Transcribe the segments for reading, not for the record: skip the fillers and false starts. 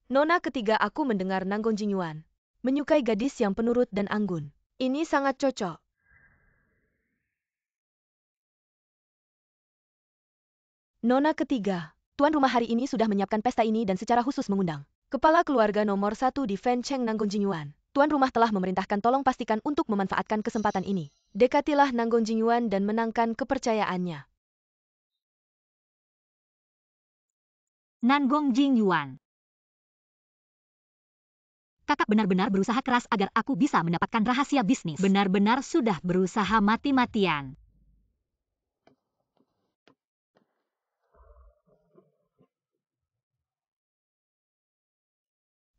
Nona ketiga aku mendengar Nanggong Jingyuan menyukai gadis yang penurut dan anggun. Ini sangat cocok. Nona ketiga, tuan rumah hari ini sudah menyiapkan pesta ini dan secara khusus mengundang kepala keluarga nomor 1 di Fancheng Nanggong Jingyuan. Tuan rumah telah memerintahkan tolong pastikan untuk memanfaatkan kesempatan ini. Dekatilah Nanggong Jingyuan dan menangkan kepercayaannya. Nanggong Jingyuan. Kakak benar-benar berusaha keras agar aku bisa mendapatkan rahasia bisnis. Benar-benar sudah berusaha mati-matian.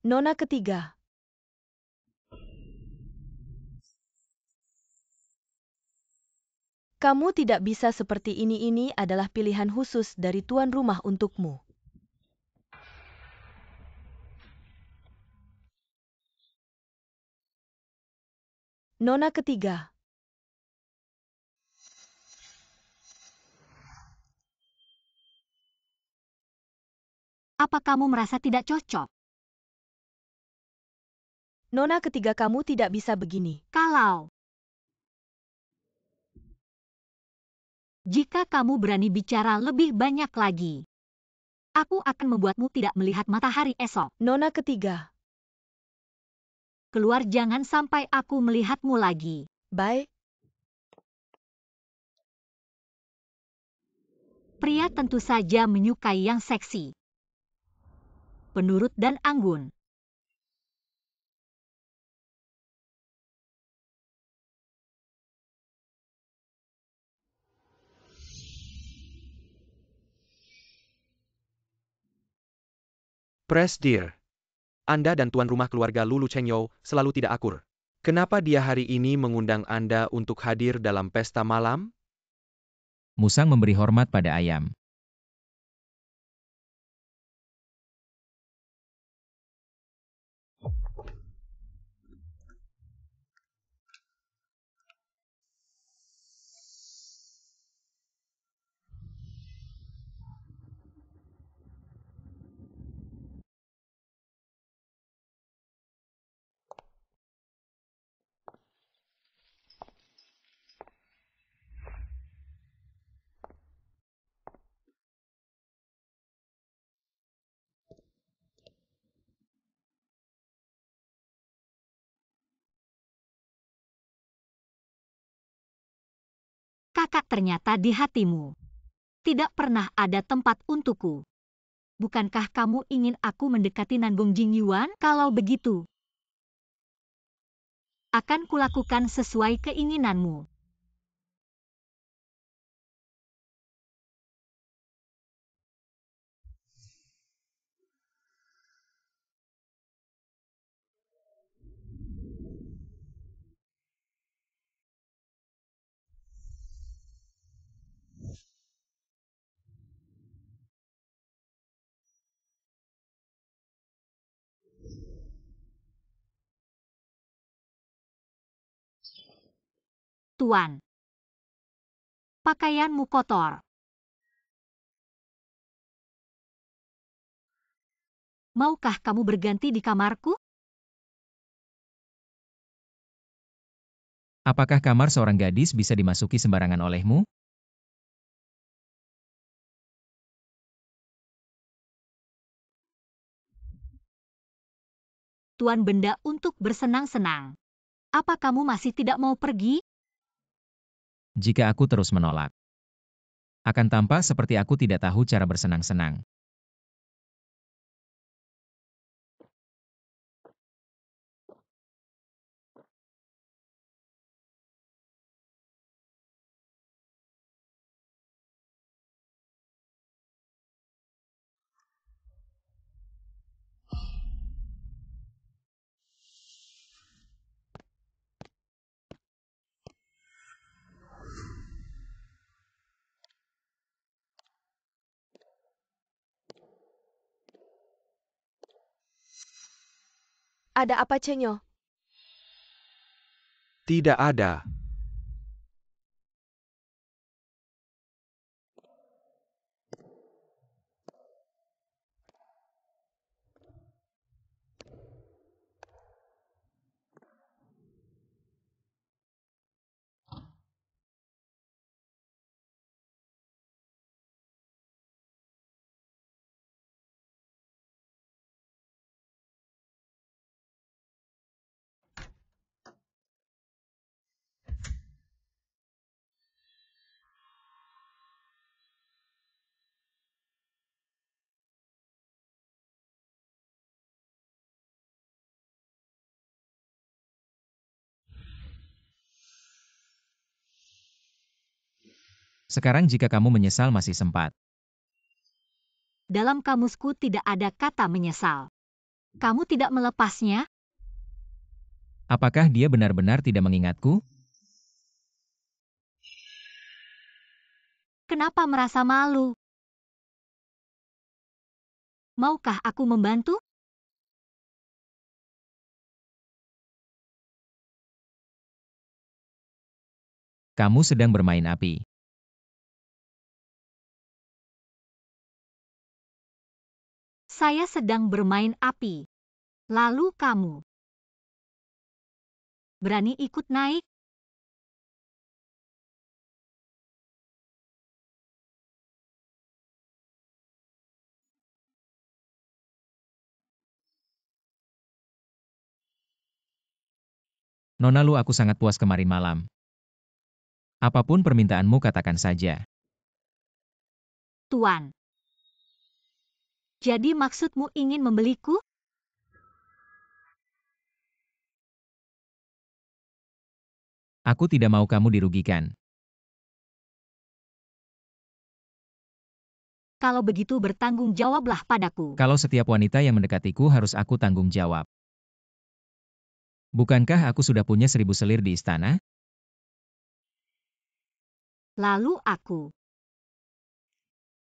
Nona ketiga. Kamu tidak bisa seperti ini adalah pilihan khusus dari tuan rumah untukmu. Nona ketiga. Apa kamu merasa tidak cocok? Nona ketiga, kamu tidak bisa begini. Jika kamu berani bicara lebih banyak lagi, aku akan membuatmu tidak melihat matahari esok. Nona ketiga. Keluar, jangan sampai aku melihatmu lagi. Baik. Pria tentu saja menyukai yang seksi, penurut dan anggun. Press Dear. Anda dan tuan rumah keluarga Lulu Chengyou selalu tidak akur. Kenapa dia hari ini mengundang Anda untuk hadir dalam pesta malam? Musang memberi hormat pada ayam. Kakak ternyata di hatimu. Tidak pernah ada tempat untukku. Bukankah kamu ingin aku mendekati Nanggong Jingyuan? Kalau begitu, akan kulakukan sesuai keinginanmu. Tuan, pakaianmu kotor. Maukah kamu berganti di kamarku? Apakah kamar seorang gadis bisa dimasuki sembarangan olehmu? Tuan benda untuk bersenang-senang. Apa kamu masih tidak mau pergi? Jika aku terus menolak, akan tampak seperti aku tidak tahu cara bersenang-senang. Ada apa, Chenyo? Tidak ada. Sekarang jika kamu menyesal masih sempat. Dalam kamusku tidak ada kata menyesal. Kamu tidak melepasnya? Apakah dia benar-benar tidak mengingatku? Kenapa merasa malu? Maukah aku membantu? Kamu sedang bermain api. Saya sedang bermain api. Lalu kamu berani ikut naik? Nona Lu, aku sangat puas kemarin malam. Apapun permintaanmu katakan saja. Tuan. Jadi maksudmu ingin membeliku? Aku tidak mau kamu dirugikan. Kalau begitu bertanggung jawablah padaku. Kalau setiap wanita yang mendekatiku harus aku tanggung jawab. Bukankah aku sudah punya 1000 selir di istana? Lalu aku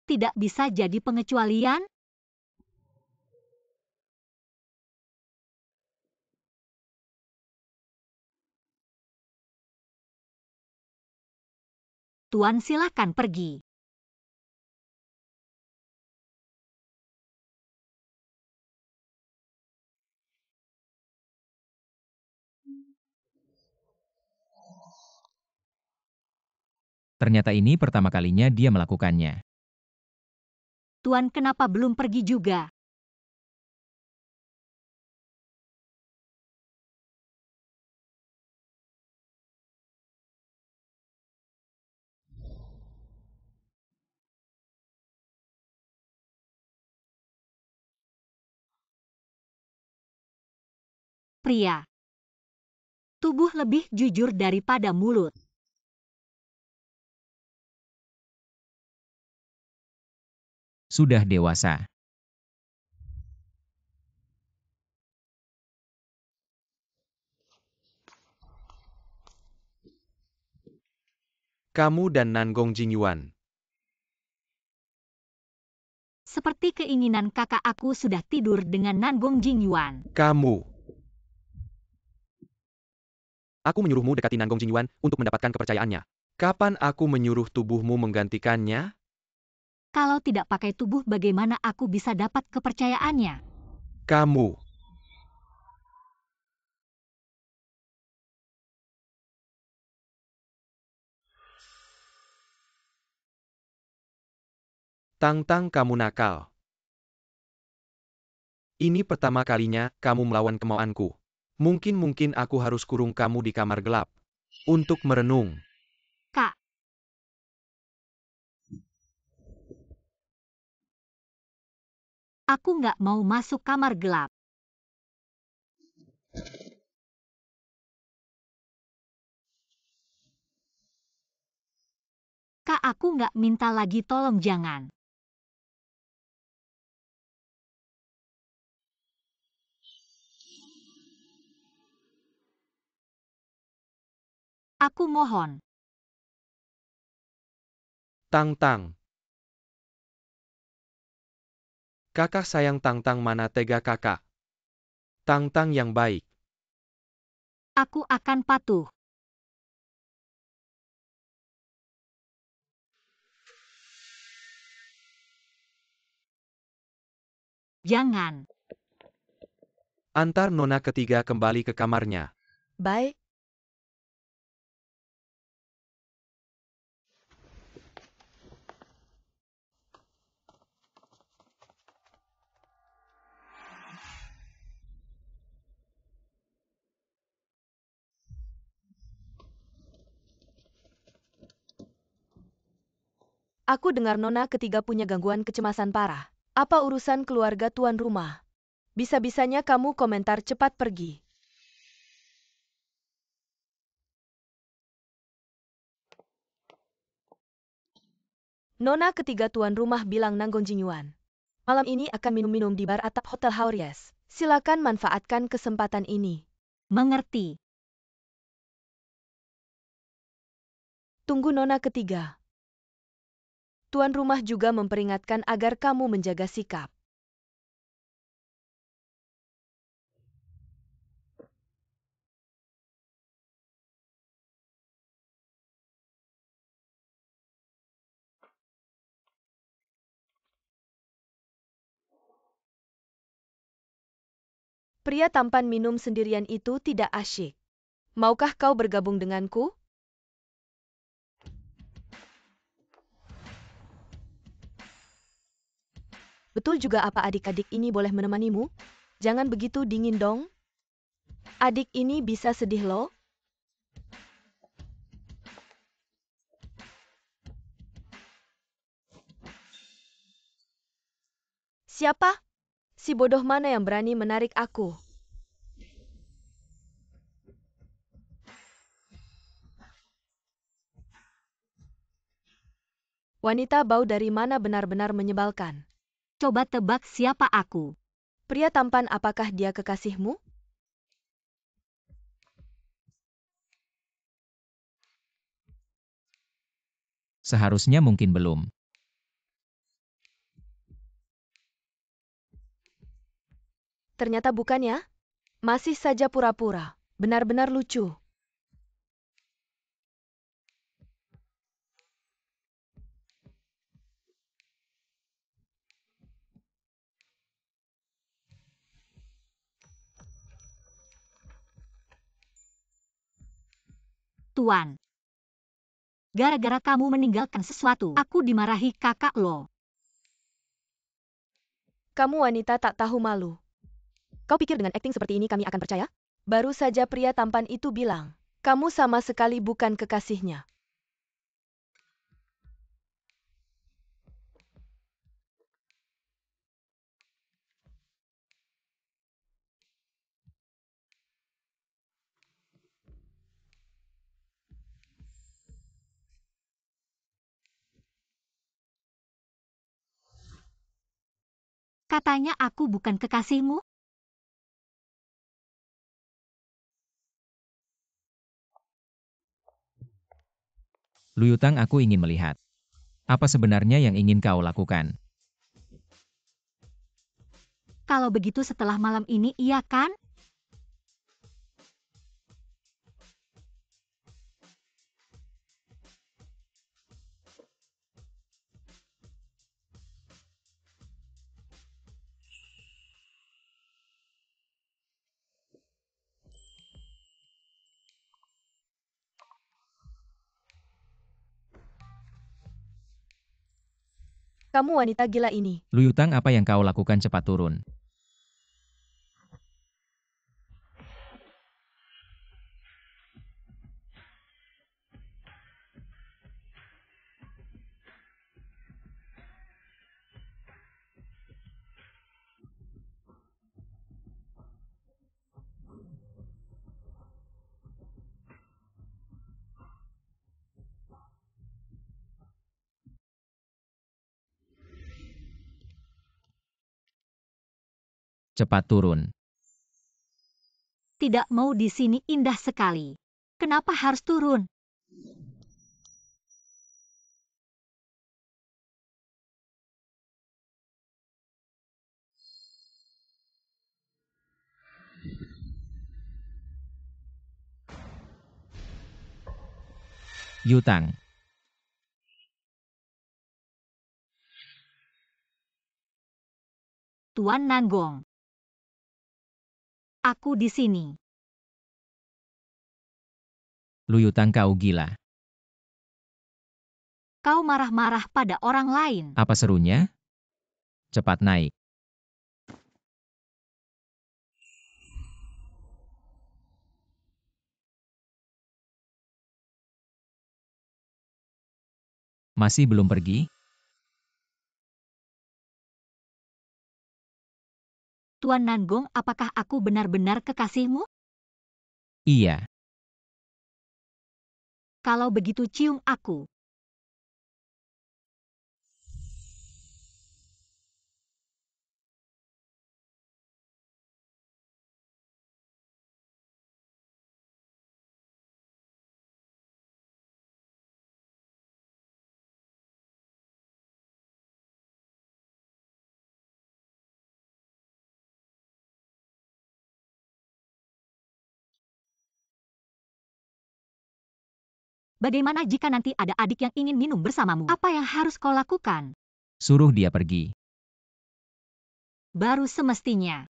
tidak bisa jadi pengecualian? Tuan silakan pergi. Ternyata ini pertama kalinya dia melakukannya. Tuan kenapa belum pergi juga? Pria. Tubuh lebih jujur daripada mulut. Sudah dewasa. Kamu dan Nangong Jingyuan. Seperti keinginan kakak aku sudah tidur dengan Nangong Jingyuan. Kamu. Aku menyuruhmu dekati Nangong Jingyuan untuk mendapatkan kepercayaannya. Kapan aku menyuruh tubuhmu menggantikannya? Kalau tidak pakai tubuh bagaimana aku bisa dapat kepercayaannya? Kamu. Tang-tang, kamu nakal. Ini pertama kalinya kamu melawan kemauanku. Mungkin aku harus kurung kamu di kamar gelap. Untuk merenung. Kak. Aku nggak mau masuk kamar gelap. Kak, aku nggak minta lagi, tolong jangan. Aku mohon. Tang-tang. Kakak sayang Tang-tang, mana tega kakak. Tang-tang yang baik. Aku akan patuh. Jangan. Antar nona ketiga kembali ke kamarnya. Baik. Aku dengar nona ketiga punya gangguan kecemasan parah. Apa urusan keluarga tuan rumah? Bisa-bisanya kamu komentar cepat pergi. Nona ketiga tuan rumah bilang Nanggong Jingyuan. Malam ini akan minum-minum di bar atap Hotel Hauries. Silakan manfaatkan kesempatan ini. Mengerti. Tunggu Nona ketiga. Tuan rumah juga memperingatkan agar kamu menjaga sikap. Pria tampan minum sendirian itu tidak asyik. Maukah kau bergabung denganku? Betul juga apa adik-adik ini boleh menemanimu? Jangan begitu dingin dong. Adik ini bisa sedih loh. Siapa? Si bodoh mana yang berani menarik aku? Wanita bau dari mana benar-benar menyebalkan. Coba tebak siapa aku. Pria tampan apakah dia kekasihmu? Seharusnya mungkin belum. Ternyata bukan ya? Masih saja pura-pura. Benar-benar lucu. Tuan. Gara-gara kamu meninggalkan sesuatu, aku dimarahi kakak lo. Kamu wanita tak tahu malu. Kau pikir dengan akting seperti ini kami akan percaya? Baru saja pria tampan itu bilang, kamu sama sekali bukan kekasihnya. Katanya aku bukan kekasihmu? Luyutang, aku ingin melihat. Apa sebenarnya yang ingin kau lakukan? Kalau begitu setelah malam ini iya kan? Kamu wanita gila ini. Luyutang, apa yang kau lakukan, cepat turun. Cepat turun. Tidak mau di sini indah sekali. Kenapa harus turun? Yutang. Tuan Nanggong. Aku di sini. Luyutang, kau gila. Kau marah-marah pada orang lain. Apa serunya? Cepat naik. Masih belum pergi? Tuan Nanggong, apakah aku benar-benar kekasihmu? Iya. Kalau begitu cium aku. Bagaimana jika nanti ada adik yang ingin minum bersamamu? Apa yang harus kau lakukan? Suruh dia pergi. Baru semestinya.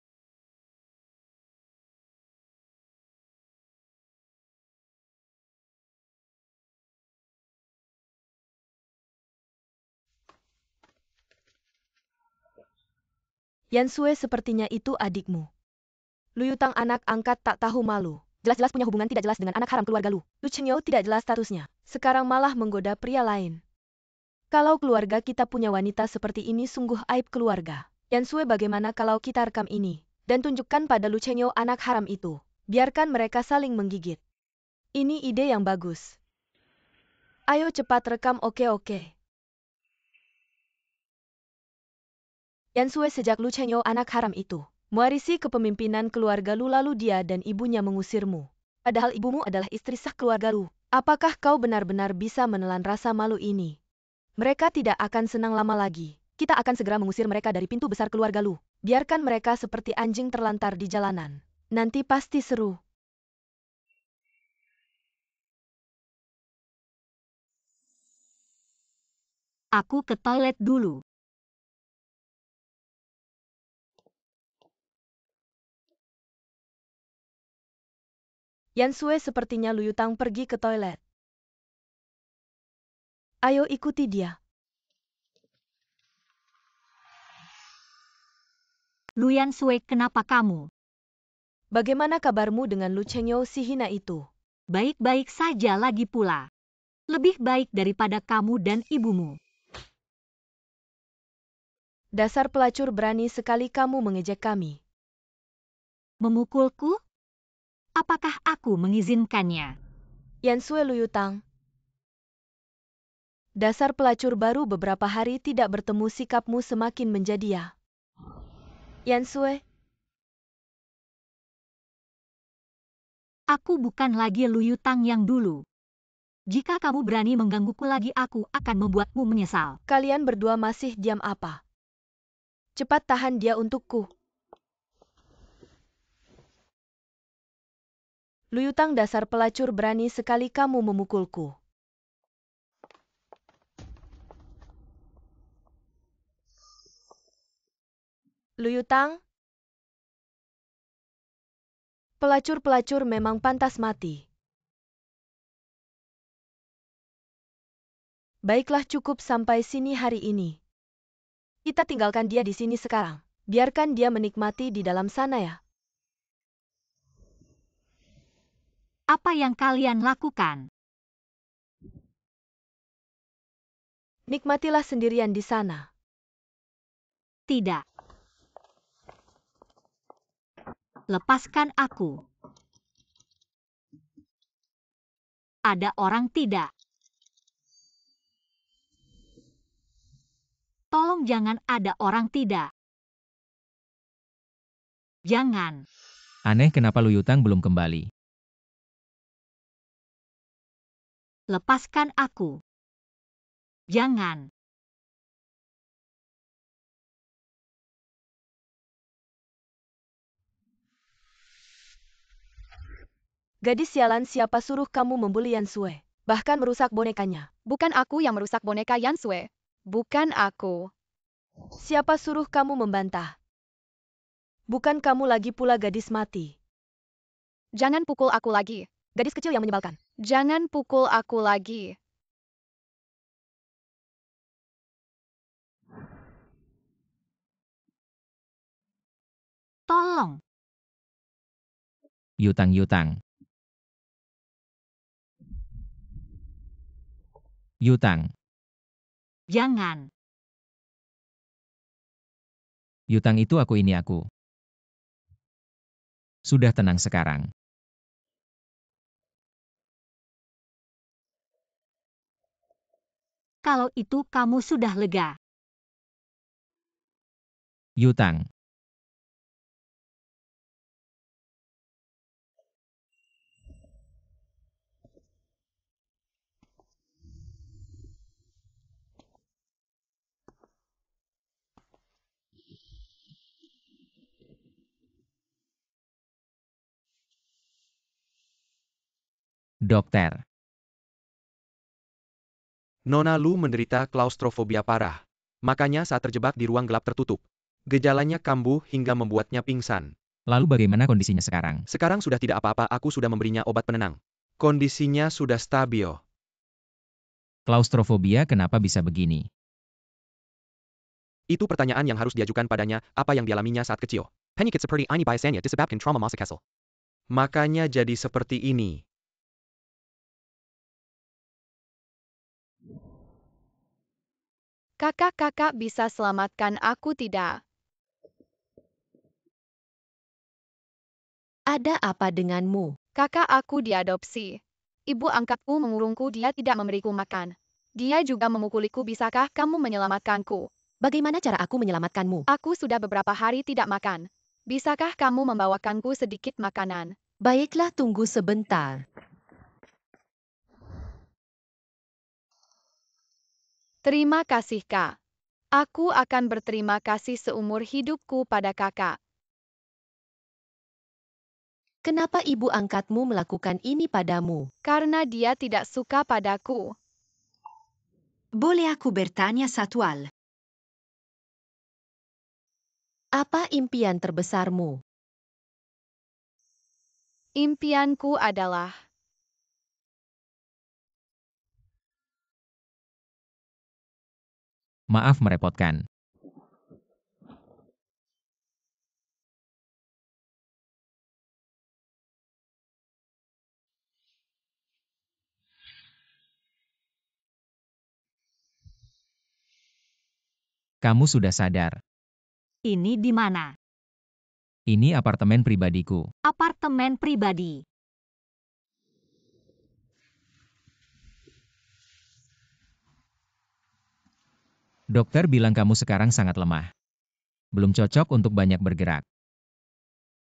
Yan Sue sepertinya itu adikmu. Lu Yutang anak angkat tak tahu malu. Jelas-jelas punya hubungan tidak jelas dengan anak haram keluarga Lu. Lu Chengyou tidak jelas statusnya. Sekarang malah menggoda pria lain. Kalau keluarga kita punya wanita seperti ini sungguh aib keluarga. Yan Sue bagaimana kalau kita rekam ini? Dan tunjukkan pada Lu Chengyou anak haram itu. Biarkan mereka saling menggigit. Ini ide yang bagus. Ayo cepat rekam oke. Yan Sue sejak Lu Chengyou anak haram itu mewarisi kepemimpinan keluarga Lu lalu dia dan ibunya mengusirmu. Padahal ibumu adalah istri sah keluarga Lu. Apakah kau benar-benar bisa menelan rasa malu ini? Mereka tidak akan senang lama lagi. Kita akan segera mengusir mereka dari pintu besar keluarga Lu. Biarkan mereka seperti anjing terlantar di jalanan. Nanti pasti seru. Aku ke toilet dulu. Yan Sue sepertinya Lu Yutang pergi ke toilet. Ayo ikuti dia. Lu Yan Sue, kenapa kamu? Bagaimana kabarmu dengan Lu Chengyou si hina itu? Baik-baik saja lagi pula. Lebih baik daripada kamu dan ibumu. Dasar pelacur, berani sekali kamu mengejek kami. Memukulku? Apakah aku mengizinkannya? Yan Sue Lu Yutang. Dasar pelacur, baru beberapa hari tidak bertemu sikapmu semakin menjadi ya. Yan Sue. Aku bukan lagi Lu Yutang yang dulu. Jika kamu berani menggangguku lagi, aku akan membuatmu menyesal. Kalian berdua masih diam apa? Cepat tahan dia untukku. Lu Yutang, dasar pelacur, berani sekali kamu memukulku. Lu Yutang? Pelacur-pelacur memang pantas mati. Baiklah, cukup sampai sini hari ini. Kita tinggalkan dia di sini sekarang. Biarkan dia menikmati di dalam sana ya. Apa yang kalian lakukan? Nikmatilah sendirian di sana. Tidak. Lepaskan aku. Ada orang tidak? Tolong jangan ada orang tidak. Jangan. Aneh kenapa Lu Yutang belum kembali. Lepaskan aku. Jangan. Gadis sialan, siapa suruh kamu membuli Yan Sue? Bahkan merusak bonekanya. Bukan aku yang merusak boneka Yan Sue. Bukan aku. Siapa suruh kamu membantah? Bukan kamu lagi pula gadis mati. Jangan pukul aku lagi. Gadis kecil yang menyebalkan. Jangan pukul aku lagi. Tolong. Yutang. Yutang. Jangan. Yutang itu aku, ini aku. Sudah tenang sekarang. Kalau itu kamu sudah lega. Yutang. Dokter. Nona Lu menderita klaustrofobia parah. Makanya saat terjebak di ruang gelap tertutup, gejalanya kambuh hingga membuatnya pingsan. Lalu bagaimana kondisinya sekarang? Sekarang sudah tidak apa-apa, aku sudah memberinya obat penenang. Kondisinya sudah stabil. Klaustrofobia kenapa bisa begini? Itu pertanyaan yang harus diajukan padanya, apa yang dialaminya saat kecil. Penyakit seperti ini biasanya disebabkan trauma masa kecil. Makanya jadi seperti ini. Kakak-kakak bisa selamatkan aku tidak? Ada apa denganmu? Kakak aku diadopsi. Ibu angkatku mengurungku, dia tidak memberiku makan. Dia juga memukuliku, bisakah kamu menyelamatkanku? Bagaimana cara aku menyelamatkanmu? Aku sudah beberapa hari tidak makan. Bisakah kamu membawakanku sedikit makanan? Baiklah, tunggu sebentar. Terima kasih, Kak. Aku akan berterima kasih seumur hidupku pada kakak. Kenapa ibu angkatmu melakukan ini padamu? Karena dia tidak suka padaku. Boleh aku bertanya satu hal? Apa impian terbesarmu? Impianku adalah Maaf merepotkan. Kamu sudah sadar. Ini di mana? Ini apartemen pribadiku. Apartemen pribadi. Dokter bilang kamu sekarang sangat lemah. Belum cocok untuk banyak bergerak.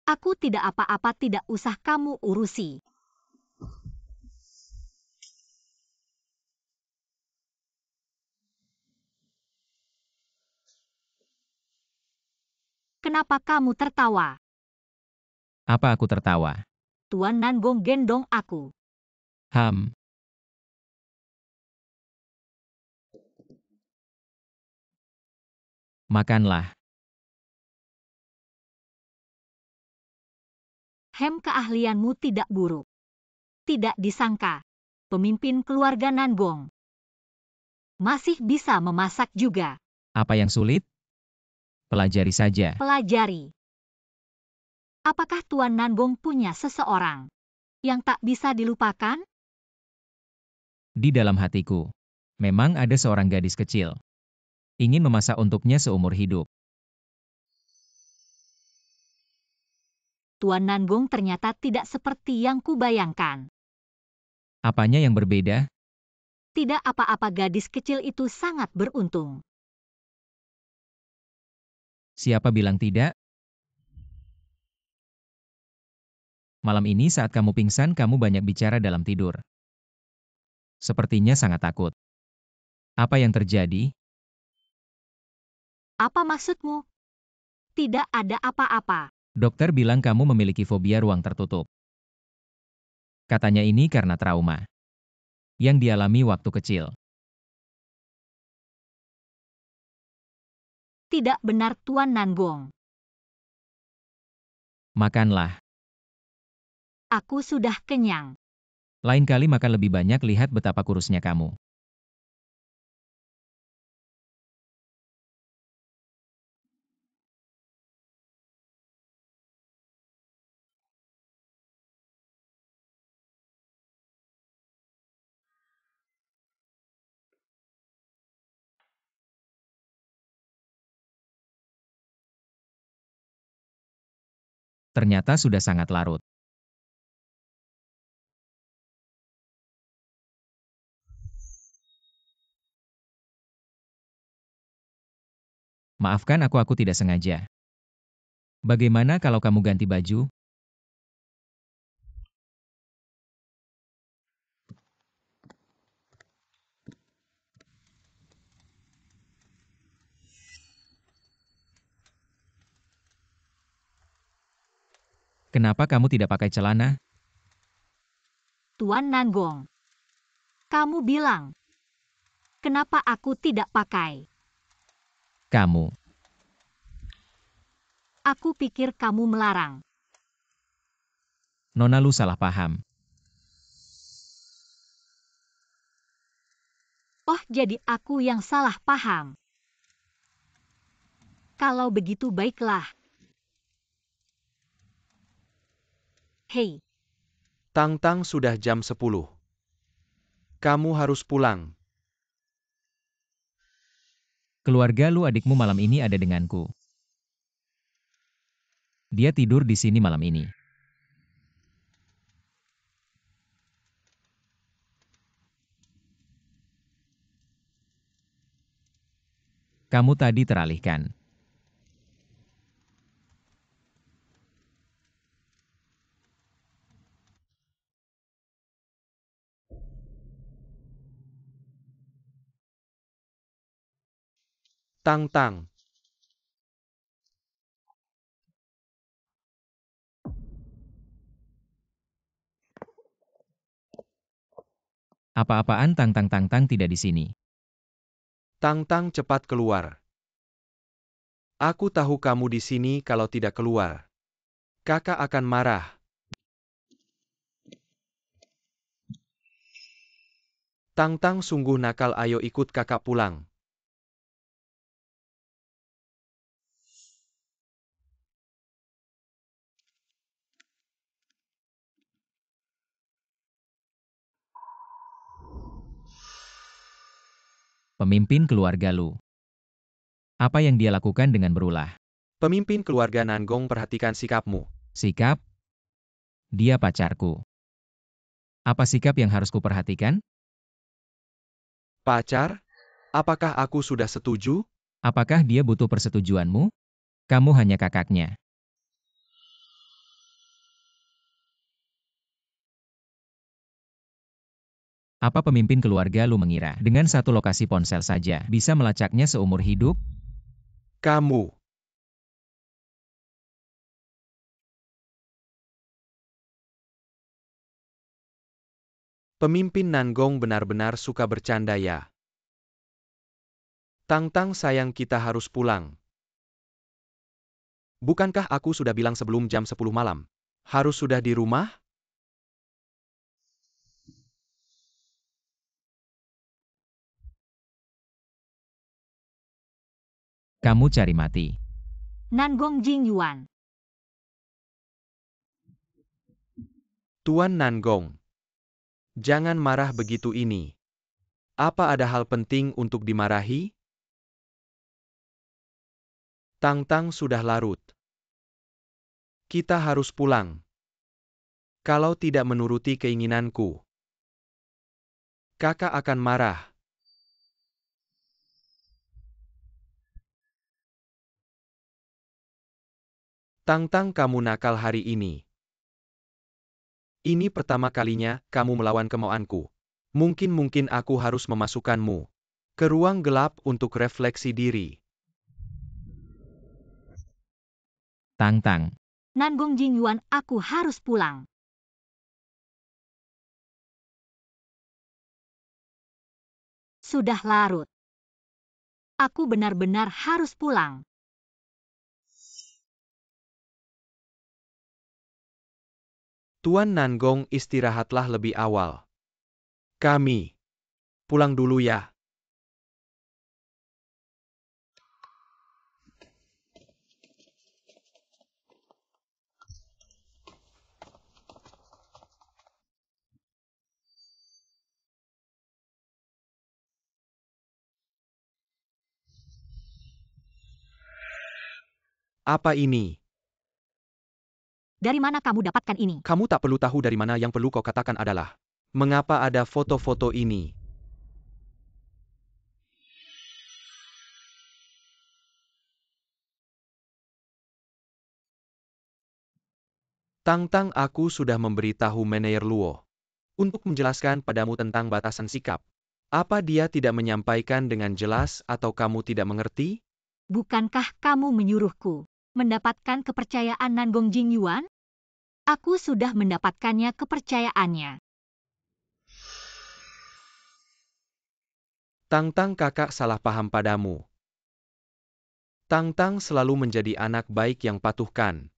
Aku tidak apa-apa, tidak usah kamu urusi. Kenapa kamu tertawa? Apa aku tertawa? Tuan Nanggong gendong aku. Ham. Makanlah. Keahlianmu tidak buruk. Tidak disangka. Pemimpin keluarga Nanggong. Masih bisa memasak juga. Apa yang sulit? Pelajari saja. Pelajari. Apakah Tuan Nanggong punya seseorang yang tak bisa dilupakan? Di dalam hatiku, memang ada seorang gadis kecil. Ingin memasak untuknya seumur hidup. Tuan Nanggong ternyata tidak seperti yang kubayangkan. Apanya yang berbeda? Tidak apa-apa, gadis kecil itu sangat beruntung. Siapa bilang tidak? Malam ini saat kamu pingsan, kamu banyak bicara dalam tidur. Sepertinya sangat takut. Apa yang terjadi? Apa maksudmu? Tidak ada apa-apa. Dokter bilang kamu memiliki fobia ruang tertutup. Katanya ini karena trauma yang dialami waktu kecil. Tidak benar, Tuan Nanggong. Makanlah. Aku sudah kenyang. Lain kali makan lebih banyak, lihat betapa kurusnya kamu. Ternyata sudah sangat larut. Maafkan aku tidak sengaja. Bagaimana kalau kamu ganti baju? Kenapa kamu tidak pakai celana? Tuan Nanggong. Kamu bilang Kenapa aku tidak pakai? Kamu. Aku pikir kamu melarang. Nona, lu salah paham. Oh, jadi aku yang salah paham. Kalau begitu baiklah. Hei, Tang-tang sudah jam 10. Kamu harus pulang. Keluarga lu adikmu malam ini ada denganku. Dia tidur di sini malam ini. Kamu tadi teralihkan. Tang-tang. Apa-apaan Tang-tang tidak di sini. Tang-tang cepat keluar. Aku tahu kamu di sini kalau tidak keluar. Kakak akan marah. Tang-tang sungguh nakal, ayo ikut kakak pulang. Pemimpin keluarga lu. Apa yang dia lakukan dengan berulah? Pemimpin keluarga Nangong, perhatikan sikapmu. Sikap? Dia pacarku. Apa sikap yang harus kuperhatikan? Pacar? Apakah aku sudah setuju? Apakah dia butuh persetujuanmu? Kamu hanya kakaknya. Apa pemimpin keluarga lu mengira dengan satu lokasi ponsel saja bisa melacaknya seumur hidup? Kamu. Pemimpin Nangong benar-benar suka bercanda ya. Tang-tang sayang, kita harus pulang. Bukankah aku sudah bilang sebelum jam 10 malam? Harus sudah di rumah? Kamu cari mati. Nangong Jingyuan. Tuan Nangong. Jangan marah begitu ini. Apa ada hal penting untuk dimarahi? Tang-tang sudah larut. Kita harus pulang. Kalau tidak menuruti keinginanku, kakak akan marah. Tang-tang, kamu nakal hari ini. Ini pertama kalinya kamu melawan kemauanku. Mungkin aku harus memasukkanmu ke ruang gelap untuk refleksi diri. Tang-tang. Nangong Jingyuan, aku harus pulang. Sudah larut. Aku benar-benar harus pulang. Tuan Nangong, istirahatlah lebih awal. Kami pulang dulu ya. Apa ini? Dari mana kamu dapatkan ini? Kamu tak perlu tahu dari mana, yang perlu kau katakan adalah, mengapa ada foto-foto ini? Tang-tang, aku sudah memberitahu Manayer Luo untuk menjelaskan padamu tentang batasan sikap. Apa dia tidak menyampaikan dengan jelas atau kamu tidak mengerti? Bukankah kamu menyuruhku mendapatkan kepercayaan Nangong Jingyuan? Aku sudah mendapatkannya, kepercayaannya. Tang-Tang kakak salah paham padamu. Tang-Tang selalu menjadi anak baik yang patuhkan.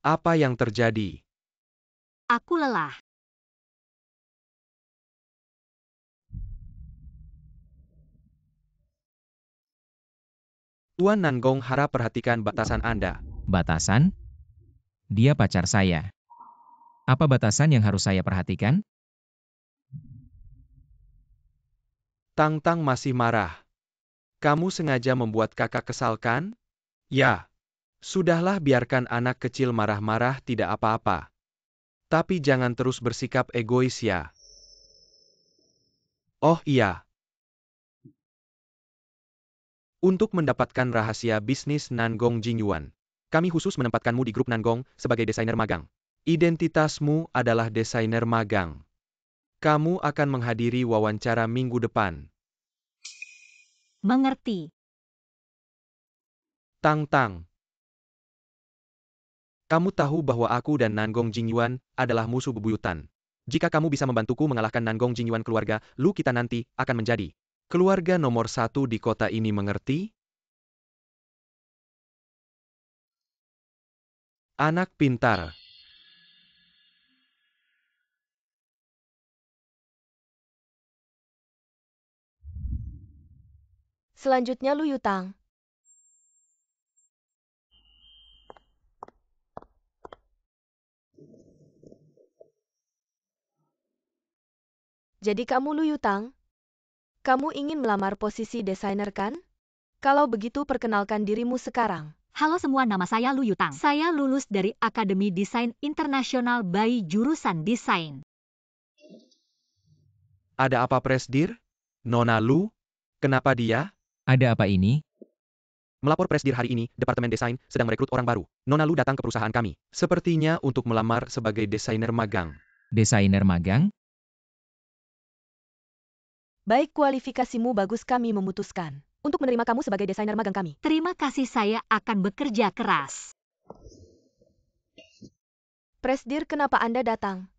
Apa yang terjadi? Aku lelah. Tuan Nanggong harap perhatikan batasan Anda. Batasan? Dia pacar saya. Apa batasan yang harus saya perhatikan? Tang-Tang masih marah. Kamu sengaja membuat kakak kesal kan? Ya. Sudahlah, biarkan anak kecil marah-marah, tidak apa-apa. Tapi jangan terus bersikap egois ya. Oh iya. Untuk mendapatkan rahasia bisnis Nanggong Jingyuan, kami khusus menempatkanmu di grup Nanggong sebagai desainer magang. Identitasmu adalah desainer magang. Kamu akan menghadiri wawancara minggu depan. Mengerti. Tang-Tang. Kamu tahu bahwa aku dan Nanggong Jingyuan adalah musuh bebuyutan. Jika kamu bisa membantuku mengalahkan Nanggong Jingyuan keluarga, lu kita nanti akan menjadi keluarga nomor 1 di kota ini, mengerti? Anak pintar. Selanjutnya Lu Yutang. Jadi kamu Lu Yutang? Kamu ingin melamar posisi desainer kan? Kalau begitu perkenalkan dirimu sekarang. Halo semua, nama saya Lu Yutang. Saya lulus dari Akademi Desain Internasional by jurusan Desain. Ada apa, Presdir? Nona Lu? Kenapa dia? Ada apa ini? Melapor Presdir hari ini, Departemen Desain sedang merekrut orang baru. Nona Lu datang ke perusahaan kami. Sepertinya untuk melamar sebagai desainer magang. Desainer magang? Baik, kualifikasimu bagus, kami memutuskan untuk menerima kamu sebagai desainer magang kami. Terima kasih, saya akan bekerja keras. Presdir, kenapa Anda datang?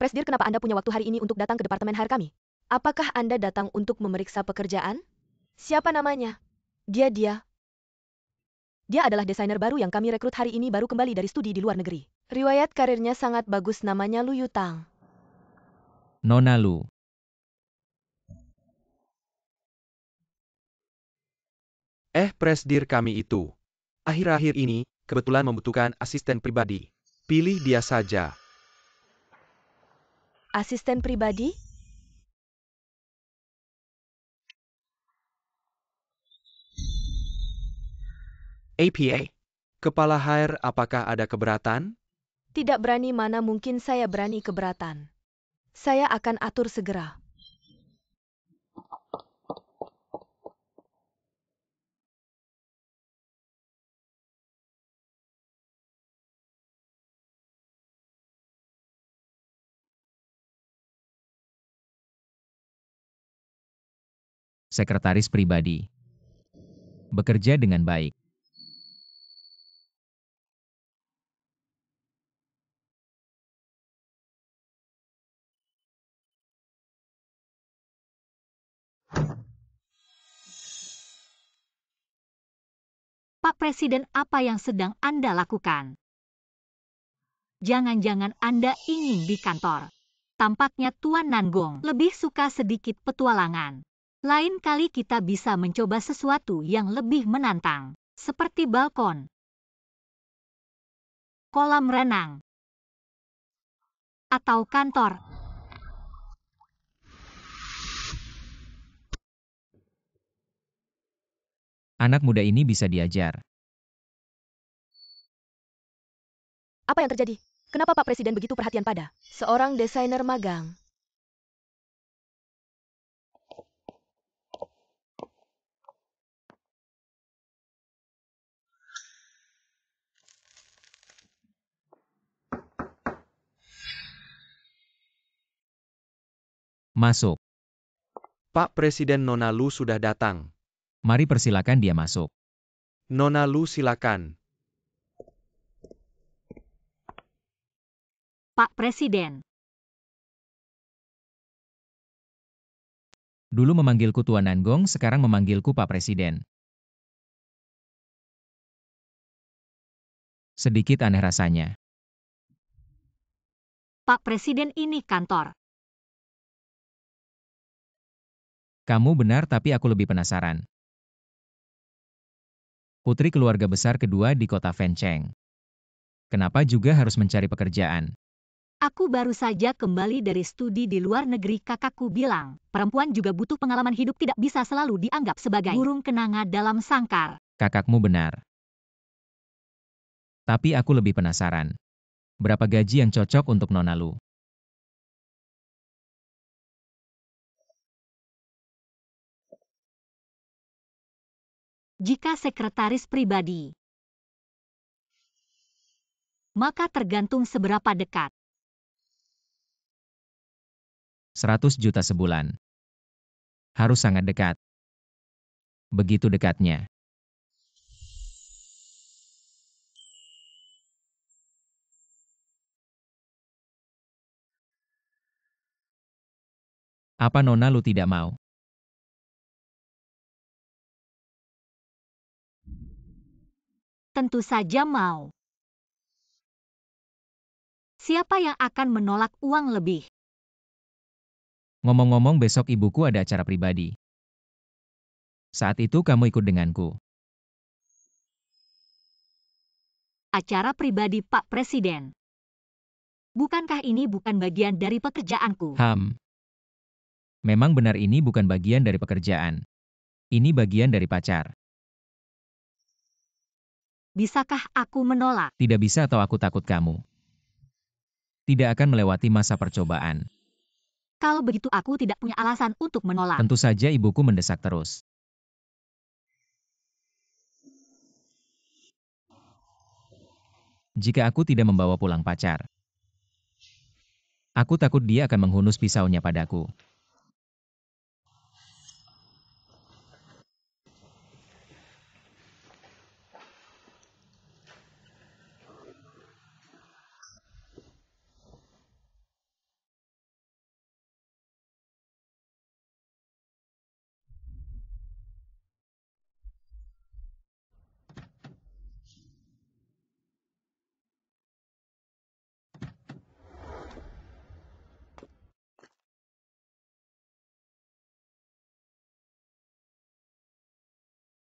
Presdir, kenapa Anda punya waktu hari ini untuk datang ke departemen HR kami? Apakah Anda datang untuk memeriksa pekerjaan? Siapa namanya? Dia. Dia adalah desainer baru yang kami rekrut hari ini, baru kembali dari studi di luar negeri. Riwayat karirnya sangat bagus, namanya Lu Yutang. Nona Lu. Presdir, kami itu akhir-akhir ini kebetulan membutuhkan asisten pribadi. Pilih dia saja. Asisten pribadi? APA. Kepala HR, apakah ada keberatan? Tidak berani, mana mungkin saya berani keberatan. Saya akan atur segera. Sekretaris pribadi. Bekerja dengan baik. Pak Presiden, apa yang sedang Anda lakukan? Jangan-jangan Anda ingin di kantor. Tampaknya Tuan Nanggong lebih suka sedikit petualangan. Lain kali kita bisa mencoba sesuatu yang lebih menantang, seperti balkon, kolam renang, atau kantor. Anak muda ini bisa diajar. Apa yang terjadi? Kenapa Pak Presiden begitu perhatian pada seorang desainer magang? Masuk. Pak Presiden Nona Lu sudah datang. Mari persilakan dia masuk. Nona Lu silakan. Pak Presiden. Dulu memanggilku Tuan Nanggong, sekarang memanggilku Pak Presiden. Sedikit aneh rasanya. Pak Presiden, ini kantor. Kamu benar, tapi aku lebih penasaran. Putri keluarga besar kedua di kota Fancheng. Kenapa juga harus mencari pekerjaan? Aku baru saja kembali dari studi di luar negeri. Kakakku bilang, perempuan juga butuh pengalaman hidup, tidak bisa selalu dianggap sebagai burung kenanga dalam sangkar. Kakakmu benar. Tapi aku lebih penasaran. Berapa gaji yang cocok untuk Nona Lu? Jika sekretaris pribadi, maka tergantung seberapa dekat. 100 juta sebulan. Harus sangat dekat. Begitu dekatnya. Apa Nona Lu tidak mau? Tentu saja mau. Siapa yang akan menolak uang lebih? Ngomong-ngomong, besok ibuku ada acara pribadi. Saat itu kamu ikut denganku. Acara pribadi Pak Presiden. Bukankah ini bukan bagian dari pekerjaanku? Memang benar ini bukan bagian dari pekerjaan. Ini bagian dari pacar. Bisakah aku menolak? Tidak bisa atau aku takut kamu tidak akan melewati masa percobaan. Kalau begitu aku tidak punya alasan untuk menolak. Tentu saja ibuku mendesak terus. Jika aku tidak membawa pulang pacar, aku takut dia akan menghunus pisaunya padaku.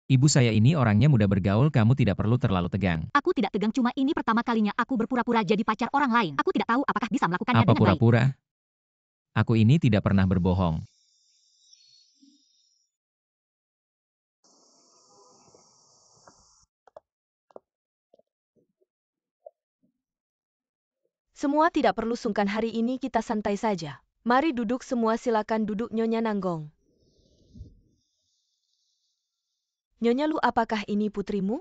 Ibu saya ini orangnya mudah bergaul, kamu tidak perlu terlalu tegang. Aku tidak tegang, cuma ini pertama kalinya aku berpura-pura jadi pacar orang lain. Aku tidak tahu apakah bisa melakukannya Apa dengan baik. pura-pura? Aku ini tidak pernah berbohong. Semua tidak perlu sungkan, hari ini kita santai saja. Mari duduk semua, silakan duduk Nyonya Nanggong. Nyonya Lu, apakah ini putrimu?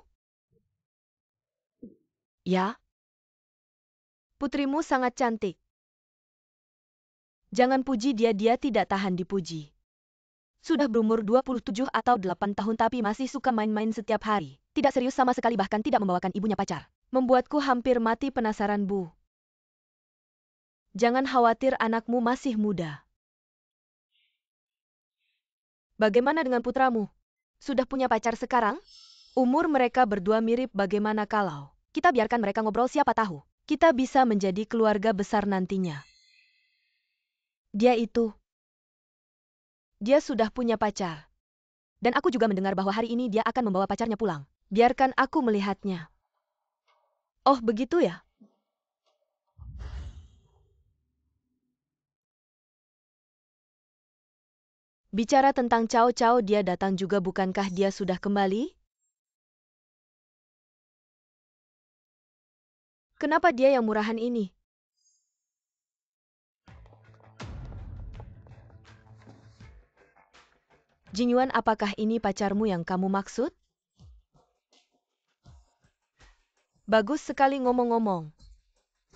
Ya. Putrimu sangat cantik. Jangan puji dia, dia tidak tahan dipuji. Sudah berumur 27 atau 8 tahun tapi masih suka main-main setiap hari. Tidak serius sama sekali, bahkan tidak membawakan ibunya pacar. Membuatku hampir mati penasaran, Bu. Jangan khawatir, anakmu masih muda. Bagaimana dengan putramu? Sudah punya pacar sekarang? Umur mereka berdua mirip, bagaimana kalau kita biarkan mereka ngobrol, siapa tahu kita bisa menjadi keluarga besar nantinya. Dia sudah punya pacar. Dan aku juga mendengar bahwa hari ini dia akan membawa pacarnya pulang. Biarkan aku melihatnya. Oh, begitu ya? Bicara tentang Cao Cao, dia datang juga, bukankah dia sudah kembali? Kenapa dia yang murahan ini? Jingyuan, apakah ini pacarmu yang kamu maksud? Bagus sekali, ngomong-ngomong.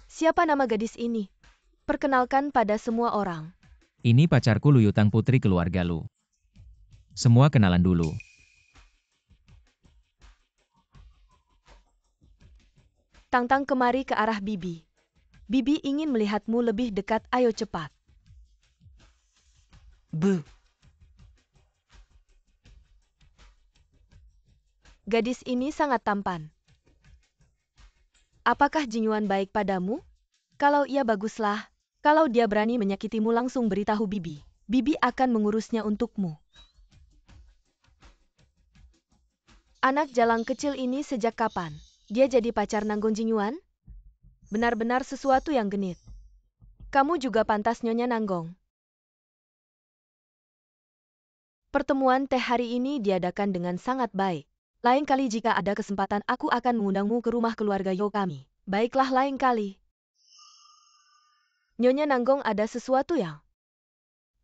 Siapa nama gadis ini? Perkenalkan pada semua orang. Ini pacarku Luyutang, putri keluarga Lu. Semua kenalan dulu. Tang-Tang kemari ke arah Bibi. Bibi ingin melihatmu lebih dekat, ayo cepat. Gadis ini sangat tampan. Apakah Jinyuan baik padamu? Kalau iya baguslah. Kalau dia berani menyakitimu langsung beritahu Bibi. Bibi akan mengurusnya untukmu. Anak jalang kecil ini sejak kapan? Dia jadi pacar Nanggong Jinyuan? Benar-benar sesuatu yang genit. Kamu juga pantas, Nyonya Nanggong. Pertemuan teh hari ini diadakan dengan sangat baik. Lain kali jika ada kesempatan aku akan mengundangmu ke rumah keluarga Yo kami. Baiklah, lain kali. Nyonya Nanggong, ada sesuatu yang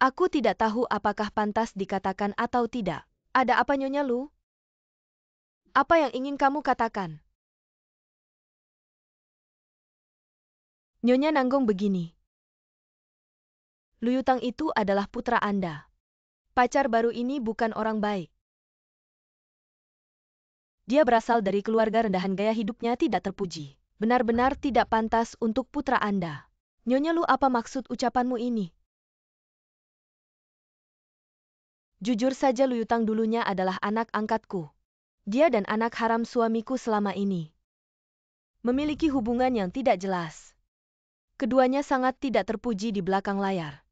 aku tidak tahu apakah pantas dikatakan atau tidak. Ada apa, Nyonya Lu? Apa yang ingin kamu katakan? Nyonya Nanggong, begini. Luyutang itu adalah putra Anda. Pacar baru ini bukan orang baik. Dia berasal dari keluarga rendahan, gaya hidupnya tidak terpuji. Benar-benar tidak pantas untuk putra Anda. Nyonya Lu, apa maksud ucapanmu ini? Jujur saja, Luyutang dulunya adalah anak angkatku. Dia dan anak haram suamiku selama ini memiliki hubungan yang tidak jelas. Keduanya sangat tidak terpuji di belakang layar.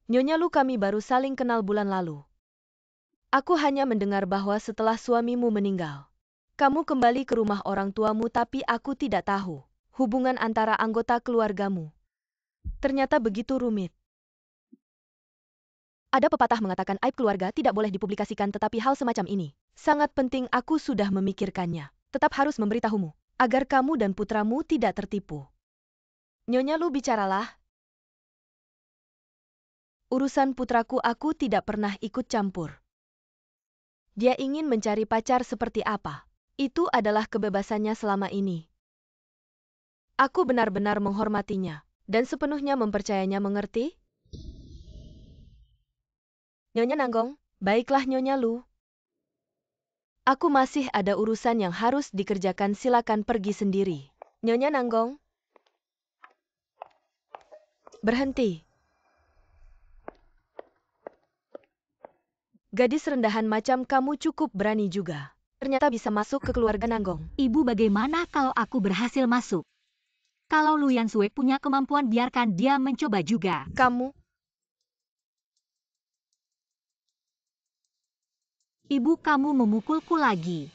Nyonya Lu, kami baru saling kenal bulan lalu. Aku hanya mendengar bahwa setelah suamimu meninggal, kamu kembali ke rumah orang tuamu, tapi aku tidak tahu hubungan antara anggota keluargamu. Ternyata begitu rumit. Ada pepatah mengatakan aib keluarga tidak boleh dipublikasikan, tetapi hal semacam ini sangat penting. Aku sudah memikirkannya. Tetap harus memberitahumu, agar kamu dan putramu tidak tertipu. Nyonya Lu, bicaralah. Urusan putraku aku tidak pernah ikut campur. Dia ingin mencari pacar seperti apa? Itu adalah kebebasannya selama ini. Aku benar-benar menghormatinya dan sepenuhnya mempercayainya, mengerti? Nyonya Nanggong, baiklah Nyonya Lu. Aku masih ada urusan yang harus dikerjakan, silakan pergi sendiri. Nyonya Nanggong. Berhenti. Gadis rendahan macam kamu cukup berani juga. Ternyata bisa masuk ke keluarga Nanggong. Ibu, bagaimana kalau aku berhasil masuk? Kalau Lu Yansue punya kemampuan, biarkan dia mencoba juga. Kamu? Ibu, kamu memukulku lagi.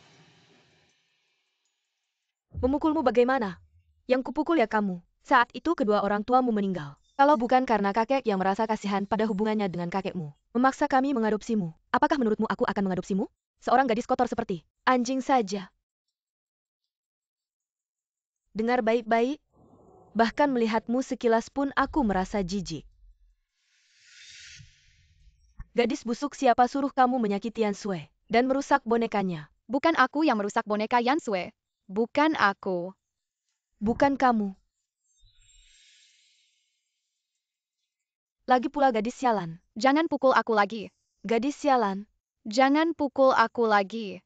Memukulmu bagaimana? Yang kupukul ya kamu. Saat itu kedua orang tuamu meninggal. Kalau bukan karena kakek yang merasa kasihan pada hubungannya dengan kakekmu, memaksa kami mengadopsimu, apakah menurutmu aku akan mengadopsimu? Seorang gadis kotor seperti anjing saja. Dengar baik-baik, bahkan melihatmu sekilas pun aku merasa jijik. Gadis busuk, siapa suruh kamu menyakiti Yansue dan merusak bonekanya? Bukan aku yang merusak boneka Yansue. Bukan aku. Bukan kamu. Lagi pula gadis sialan. Jangan pukul aku lagi. Gadis sialan. Jangan pukul aku lagi.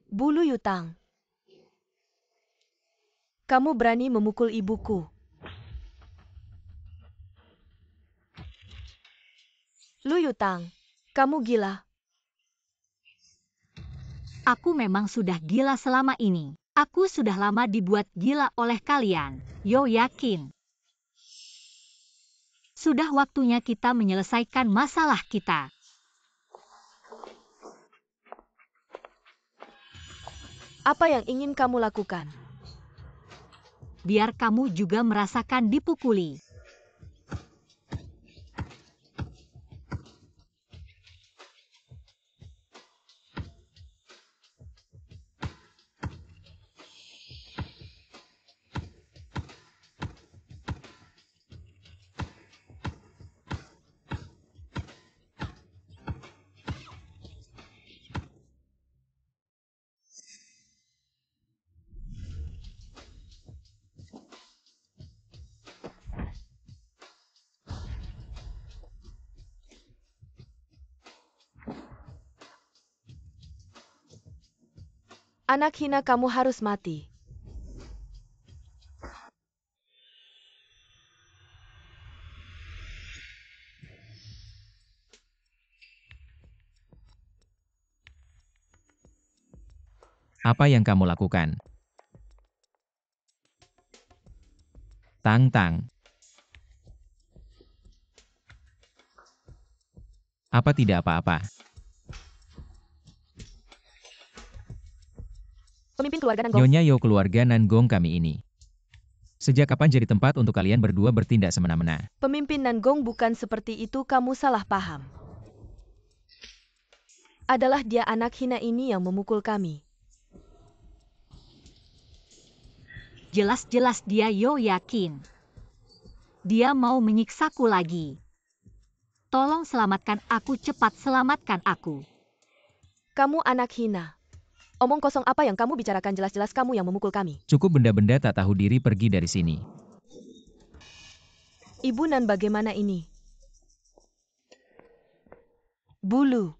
Bu Luyutang. Kamu berani memukul ibuku. Luyutang, kamu gila. Aku memang sudah gila selama ini. Aku sudah lama dibuat gila oleh kalian. Yo yakin. Sudah waktunya kita menyelesaikan masalah kita. Apa yang ingin kamu lakukan? Biar kamu juga merasakan dipukuli. Anak hina, kamu harus mati. Apa yang kamu lakukan? Tang Tang. Apa tidak apa-apa? Pemimpin keluarga Nanggong. Nyonya Yo, keluarga Nangong kami ini. Sejak kapan jadi tempat untuk kalian berdua bertindak semena-mena? Pemimpin Nanggong bukan seperti itu, kamu salah paham. Adalah dia anak hina ini yang memukul kami. Jelas-jelas dia Yo yakin. Dia mau menyiksaku lagi. Tolong selamatkan aku, cepat selamatkan aku. Kamu anak hina. Omong kosong apa yang kamu bicarakan, jelas-jelas kamu yang memukul kami. Cukup benda-benda tak tahu diri, pergi dari sini. Ibu Nan, bagaimana ini? Bulu.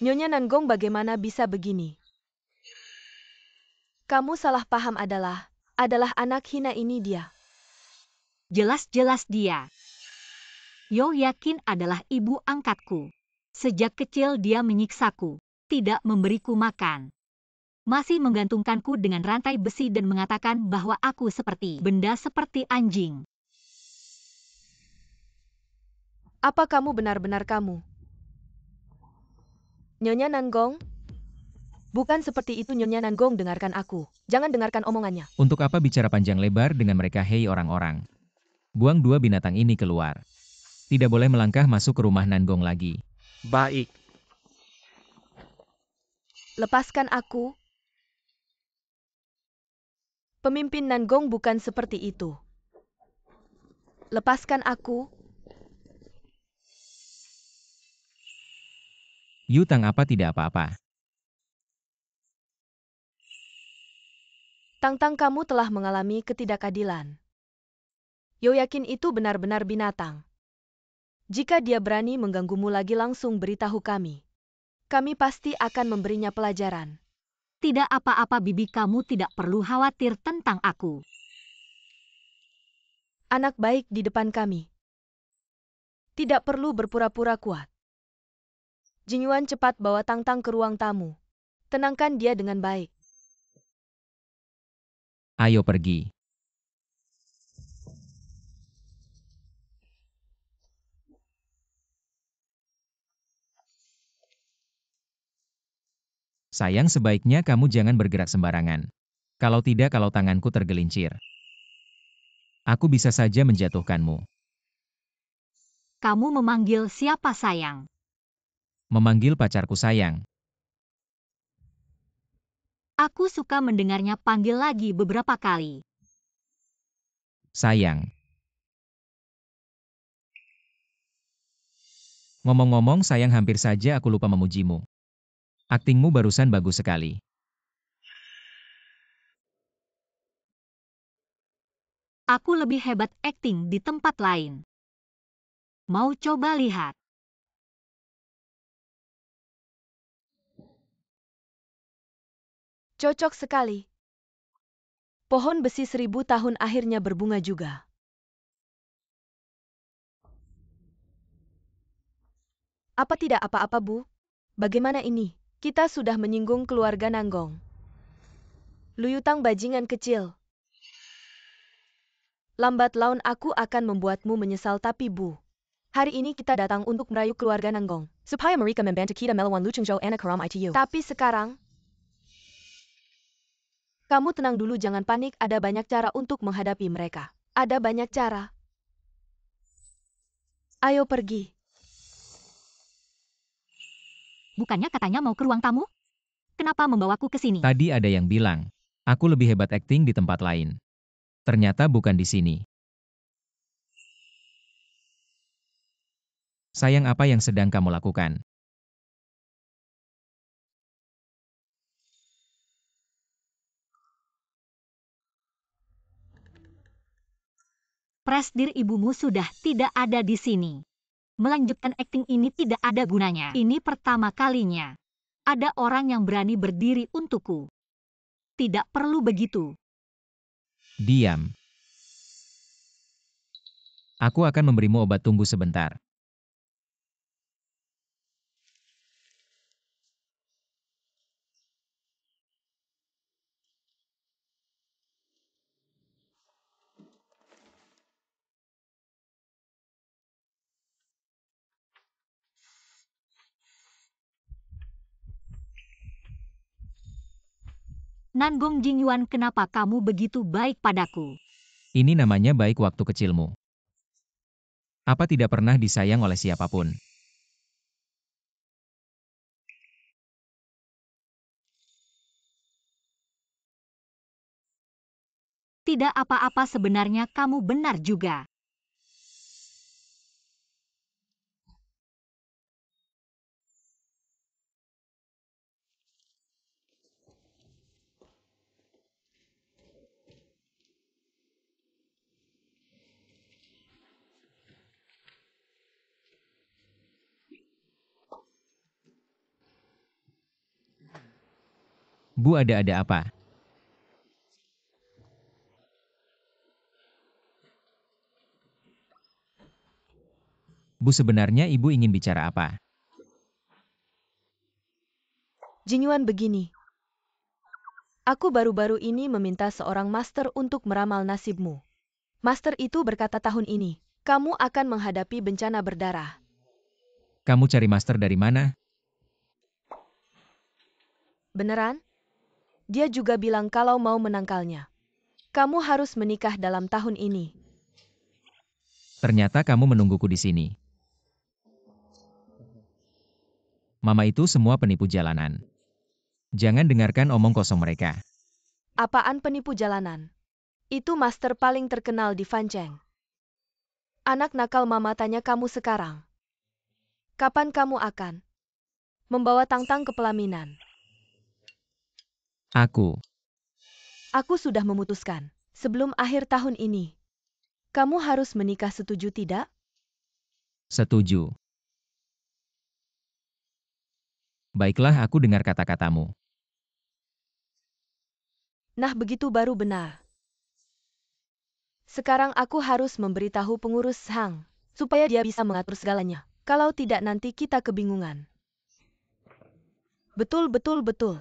Nyonya Nanggong, bagaimana bisa begini? Kamu salah paham, adalah anak hina ini dia. Jelas-jelas dia. Yo yakin adalah ibu angkatku. Sejak kecil dia menyiksaku, tidak memberiku makan. Masih menggantungkanku dengan rantai besi dan mengatakan bahwa aku seperti benda seperti anjing. Apa kamu benar-benar kamu? Nyonya Nanggong? Bukan seperti itu, Nyonya Nanggong, dengarkan aku. Jangan dengarkan omongannya. Untuk apa bicara panjang lebar dengan mereka, hei orang-orang? Buang dua binatang ini keluar. Tidak boleh melangkah masuk ke rumah Nangong lagi. Baik. Lepaskan aku. Pemimpin Nanggong bukan seperti itu. Lepaskan aku. Yutang, apa tidak apa-apa? Tang-Tang, kamu telah mengalami ketidakadilan. Yo yakin itu benar-benar binatang. Jika dia berani mengganggumu lagi, langsung beritahu kami. Kami pasti akan memberinya pelajaran. Tidak apa-apa, bibi, kamu tidak perlu khawatir tentang aku. Anak baik di depan kami. Tidak perlu berpura-pura kuat. Jingyuan, cepat bawa Tang-Tang ke ruang tamu. Tenangkan dia dengan baik. Ayo pergi. Sayang, sebaiknya kamu jangan bergerak sembarangan. Kalau tidak, kalau tanganku tergelincir, aku bisa saja menjatuhkanmu. Kamu memanggil siapa, sayang? Memanggil pacarku, sayang. Aku suka mendengarnya, panggil lagi beberapa kali. Sayang. Ngomong-ngomong, sayang, hampir saja aku lupa memujimu. Aktingmu barusan bagus sekali. Aku lebih hebat akting di tempat lain. Mau coba lihat? Cocok sekali. Pohon besi 1000 tahun akhirnya berbunga juga. Apa tidak apa-apa, Bu? Bagaimana ini? Kita sudah menyinggung keluarga Nanggong. Luyutang, bajingan kecil. Lambat laun aku akan membuatmu menyesal, tapi Bu, hari ini kita datang untuk merayu keluarga Nanggong. Supaya mereka membantu kita melawan Lucungzhou Anak Haram itu. Tapi sekarang, kamu tenang dulu, jangan panik, ada banyak cara untuk menghadapi mereka. Ada banyak cara. Ayo pergi. Bukannya katanya mau ke ruang tamu? Kenapa membawaku ke sini? Tadi ada yang bilang, aku lebih hebat akting di tempat lain. Ternyata bukan di sini. Sayang, apa yang sedang kamu lakukan? Presdir ibumu sudah tidak ada di sini. Melanjutkan akting ini tidak ada gunanya. Ini pertama kalinya. Ada orang yang berani berdiri untukku. Tidak perlu begitu. Diam. Aku akan memberimu obat, tunggu sebentar. Nangong Jingyuan, kenapa kamu begitu baik padaku? Ini namanya baik waktu kecilmu. Apa tidak pernah disayang oleh siapapun? Tidak apa-apa, sebenarnya kamu benar juga. Bu, ada apa? Bu, sebenarnya ibu ingin bicara apa? Jingyuan, begini. Aku baru-baru ini meminta seorang master untuk meramal nasibmu. Master itu berkata tahun ini, kamu akan menghadapi bencana berdarah. Kamu cari master dari mana? Beneran? Dia juga bilang kalau mau menangkalnya. Kamu harus menikah dalam tahun ini. Ternyata kamu menungguku di sini. Mama itu semua penipu jalanan. Jangan dengarkan omong kosong mereka. Apaan penipu jalanan? Itu master paling terkenal di Fancheng. Anak nakal, mama tanya kamu sekarang. Kapan kamu akan membawa Tangtang ke pelaminan? Aku Sudah memutuskan. Sebelum akhir tahun ini. Kamu harus menikah, setuju tidak? setuju. Baiklah, aku dengar kata-katamu. Nah, begitu baru benar. Sekarang aku harus memberitahu pengurus Hang, supaya dia bisa mengatur segalanya. Kalau tidak nanti kita kebingungan. Betul, betul, betul.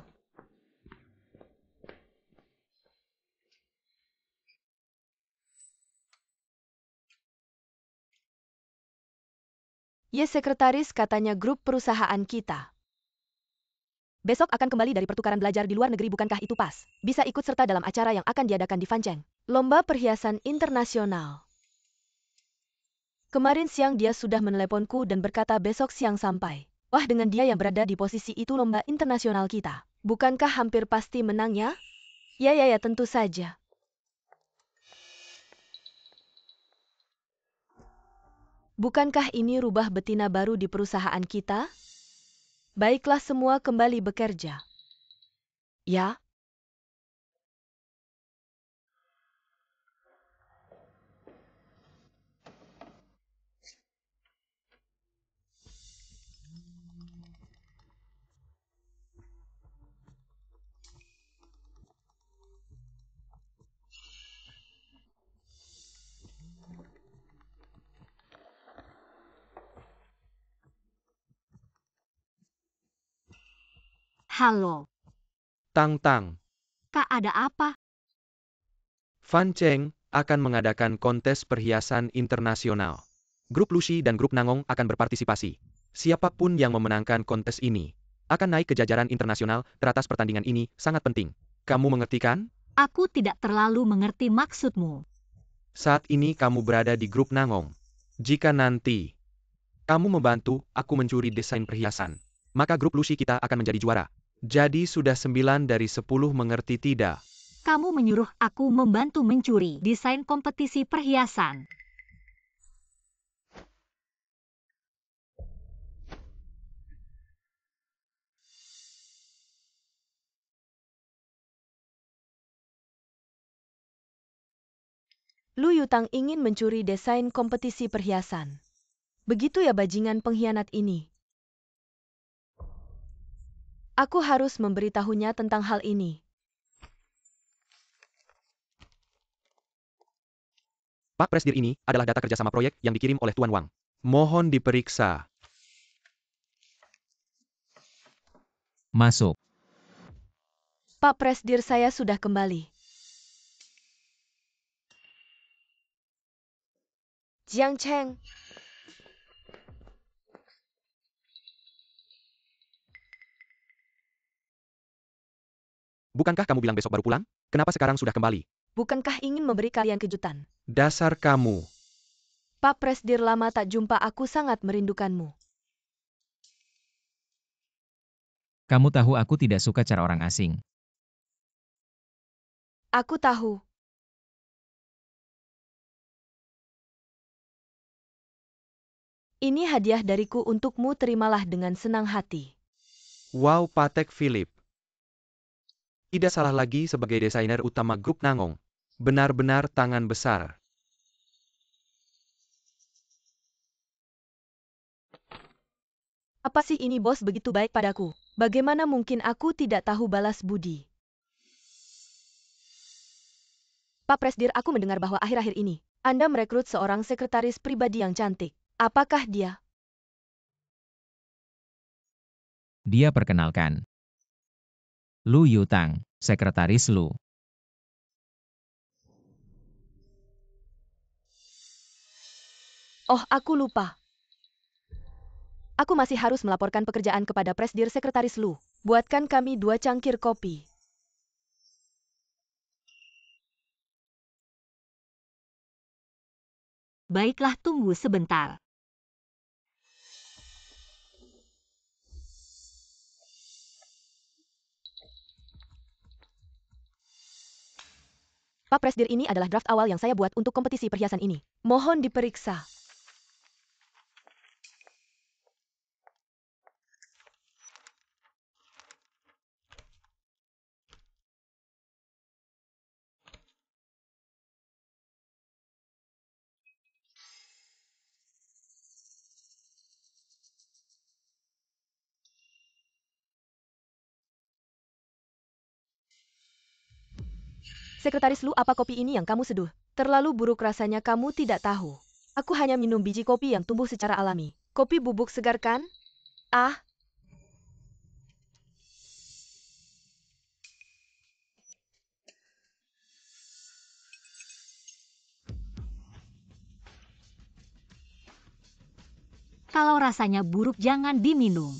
Ye, sekretaris, katanya grup perusahaan kita besok akan kembali dari pertukaran belajar di luar negeri, bukankah itu pas? Bisa ikut serta dalam acara yang akan diadakan di Fancheng. Lomba perhiasan internasional. Kemarin siang dia sudah meneleponku dan berkata besok siang sampai. Wah, dengan dia yang berada di posisi itu lomba internasional kita. Bukankah hampir pasti menangnya? Ya, tentu saja. Bukankah ini rubah betina baru di perusahaan kita? Baiklah, semua kembali bekerja. Ya. Halo, Tangtang, Kak, ada apa? Fancheng akan mengadakan kontes perhiasan internasional. Grup Lucy dan grup Nangong akan berpartisipasi. Siapapun yang memenangkan kontes ini akan naik ke jajaran internasional. Teratas pertandingan ini sangat penting. Kamu mengerti kan? Aku tidak terlalu mengerti maksudmu. Saat ini kamu berada di grup Nangong. Jika nanti kamu membantu aku mencuri desain perhiasan, maka grup Lucy kita akan menjadi juara. Jadi sudah 9 dari 10, mengerti tidak? Kamu menyuruh aku membantu mencuri desain kompetisi perhiasan. Lu Yutang ingin mencuri desain kompetisi perhiasan. Begitu ya bajingan pengkhianat ini. Aku harus memberitahunya tentang hal ini. Pak Presdir, ini adalah data kerjasama proyek yang dikirim oleh Tuan Wang. Mohon diperiksa. Masuk. Pak Presdir, saya sudah kembali. Jiang Cheng. Bukankah kamu bilang besok baru pulang? Kenapa sekarang sudah kembali? Bukankah ingin memberi kalian kejutan? Dasar kamu. Pak Presdir, lama tak jumpa, aku sangat merindukanmu. Kamu tahu aku tidak suka cara orang asing. Aku tahu. Ini hadiah dariku untukmu, terimalah dengan senang hati. Wow, Patek Philippe. Tidak salah lagi sebagai desainer utama grup Nangong. Benar-benar tangan besar. Apa sih ini, bos begitu baik padaku? Bagaimana mungkin aku tidak tahu balas budi? Pak Presdir, aku mendengar bahwa akhir-akhir ini, Anda merekrut seorang sekretaris pribadi yang cantik. Apakah dia? Dia perkenalkan. Lu Yutang, sekretaris Lu. Oh, aku lupa. Aku masih harus melaporkan pekerjaan kepada Presdir Sekretaris Lu. Buatkan kami 2 cangkir kopi. Baiklah, tunggu sebentar. Pak Presdir, ini adalah draft awal yang saya buat untuk kompetisi perhiasan ini. Mohon diperiksa. Sekretaris Lu, apa kopi ini yang kamu seduh? Terlalu buruk rasanya, kamu tidak tahu. Aku hanya minum biji kopi yang tumbuh secara alami. Kopi bubuk segar kan? Ah, Kalau rasanya buruk, jangan diminum.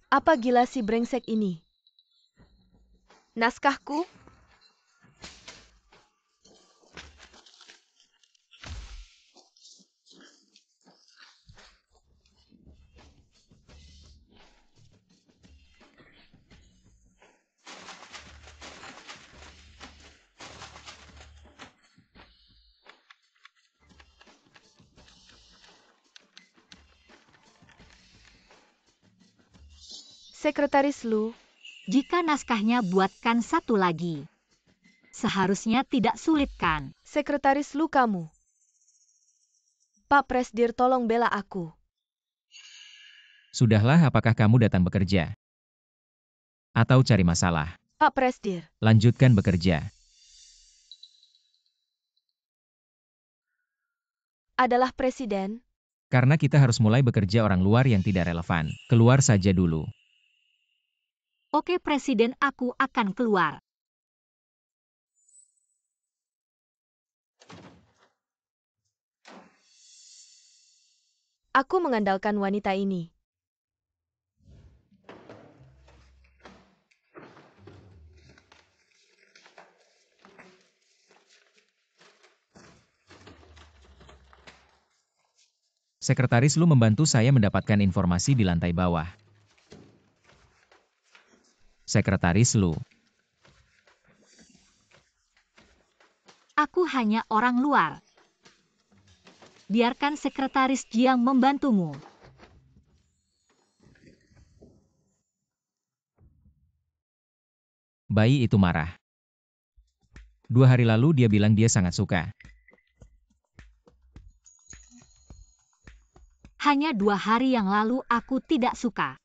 apa gila si brengsek ini? Naskahku? Sekretaris Lu, Jika naskahnya, buatkan satu lagi. Seharusnya tidak sulit kan? Sekretaris Lu kamu. Pak Presdir, tolong bela aku. Sudahlah, apakah kamu datang bekerja? Atau cari masalah? Pak Presdir, Lanjutkan bekerja. adalah presiden. Karena kita harus mulai bekerja, orang luar yang tidak relevan. Keluar saja dulu. Oke Presiden, aku akan keluar. Aku mengandalkan wanita ini. Sekretaris Lu membantu saya mendapatkan informasi di lantai bawah. Sekretaris Lu. Aku hanya orang luar. Biarkan Sekretaris Jiang membantumu. Bayi itu marah. 2 hari lalu dia bilang dia sangat suka. Hanya 2 hari yang lalu aku tidak suka.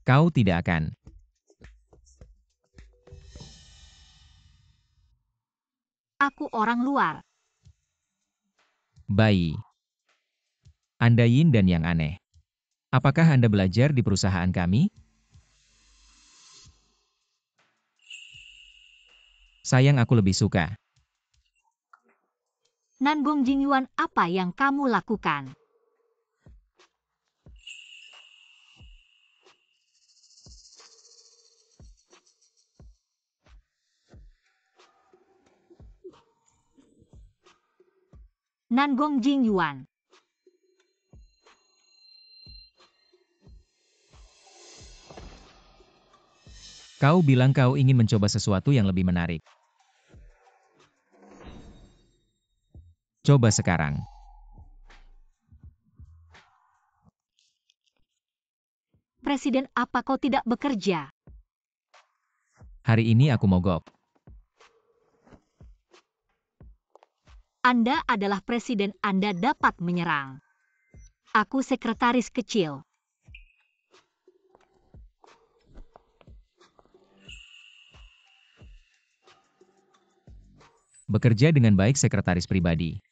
Kau tidak akan. Aku orang luar. Bayi. Anda Yin dan yang aneh. Apakah Anda belajar di perusahaan kami? Sayang, aku lebih suka. Nangong Jingyuan, apa yang kamu lakukan? Nangong Jingyuan. Kau bilang kau ingin mencoba sesuatu yang lebih menarik. Coba sekarang. Presiden, apa kau tidak bekerja? Hari ini aku mogok. Anda adalah presiden, Anda dapat menyerang. Aku sekretaris kecil. Bekerja dengan baik, sekretaris pribadi.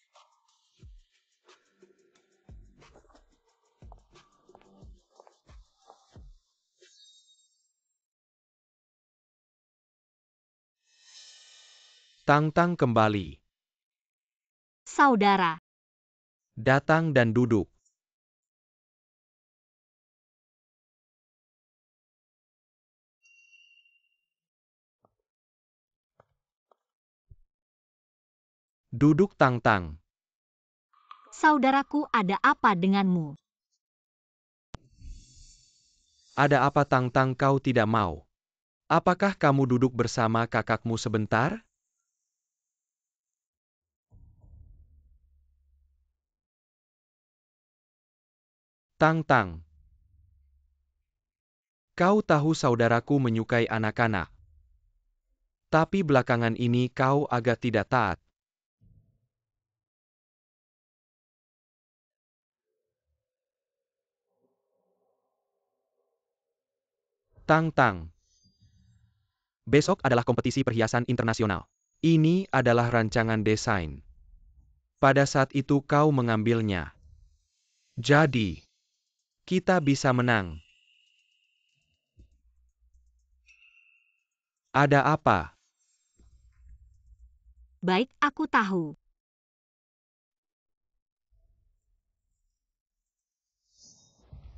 Tang Tang kembali. Saudara. Datang dan duduk. Duduk Tang Tang. Saudaraku, ada apa denganmu? Ada apa Tang Tang, kau tidak mau? Apakah kamu duduk bersama kakakmu sebentar? Tang Tang. Kau tahu saudaraku menyukai anak-anak. Tapi belakangan ini kau agak tidak taat. Tang Tang. Besok adalah kompetisi perhiasan internasional. Ini adalah rancangan desain. Pada saat itu kau mengambilnya. Jadi, kita bisa menang. Ada apa? Baik, aku tahu.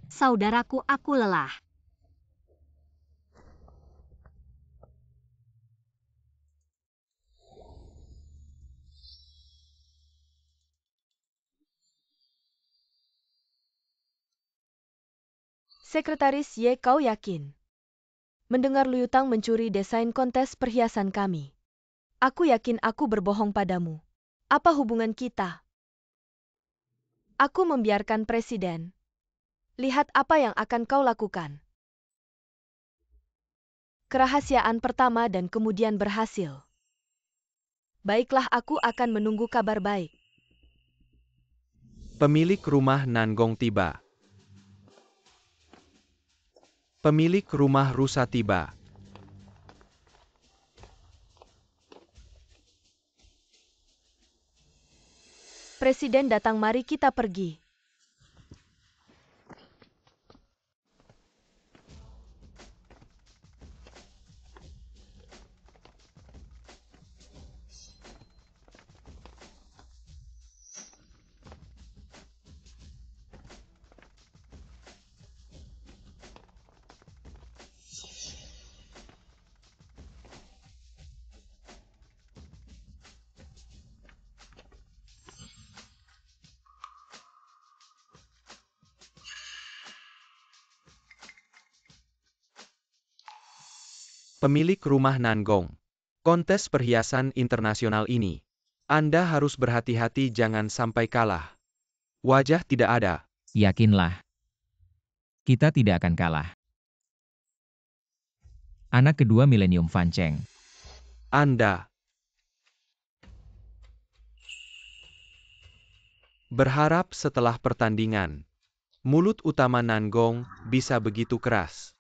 Saudaraku, aku lelah. Sekretaris Ye, kau yakin? Mendengar Liu Tang mencuri desain kontes perhiasan kami. Aku yakin aku berbohong padamu. Apa hubungan kita? Aku membiarkan presiden. Lihat apa yang akan kau lakukan. Kerahasiaan pertama dan kemudian berhasil. Baiklah, aku akan menunggu kabar baik. Pemilik rumah Nangong tiba. Pemilik rumah rusa tiba. Presiden datang, mari kita pergi. Pemilik rumah Nangong. Kontes perhiasan internasional ini. Anda harus berhati-hati, jangan sampai kalah. Wajah tidak ada. Yakinlah. Kita tidak akan kalah. Anak kedua milenium Fan Cheng. Anda. Berharap setelah pertandingan, mulut utama Nangong bisa begitu keras.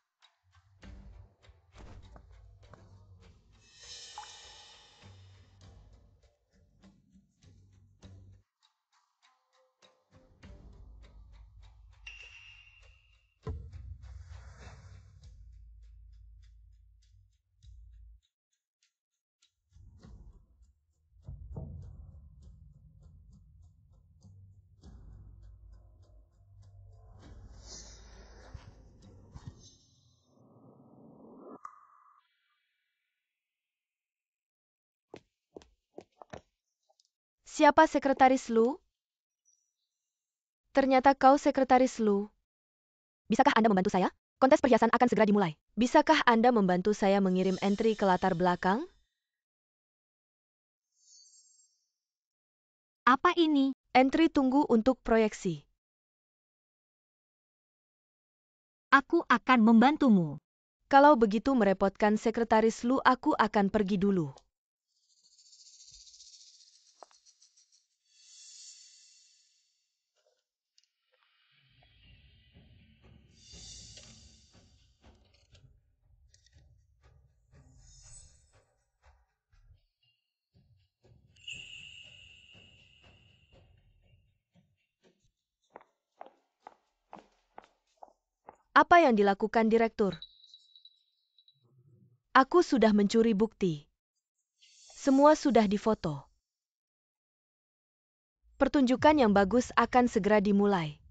Siapa Sekretaris Lu? Ternyata kau Sekretaris Lu. Bisakah Anda membantu saya? Kontes perhiasan akan segera dimulai. Bisakah Anda membantu saya mengirim entry ke latar belakang? Apa ini? Entry tunggu untuk proyeksi. Aku akan membantumu. Kalau begitu merepotkan Sekretaris Lu, aku akan pergi dulu. Apa yang dilakukan direktur? Aku sudah mencuri bukti. Semua sudah difoto. Pertunjukan yang bagus akan segera dimulai.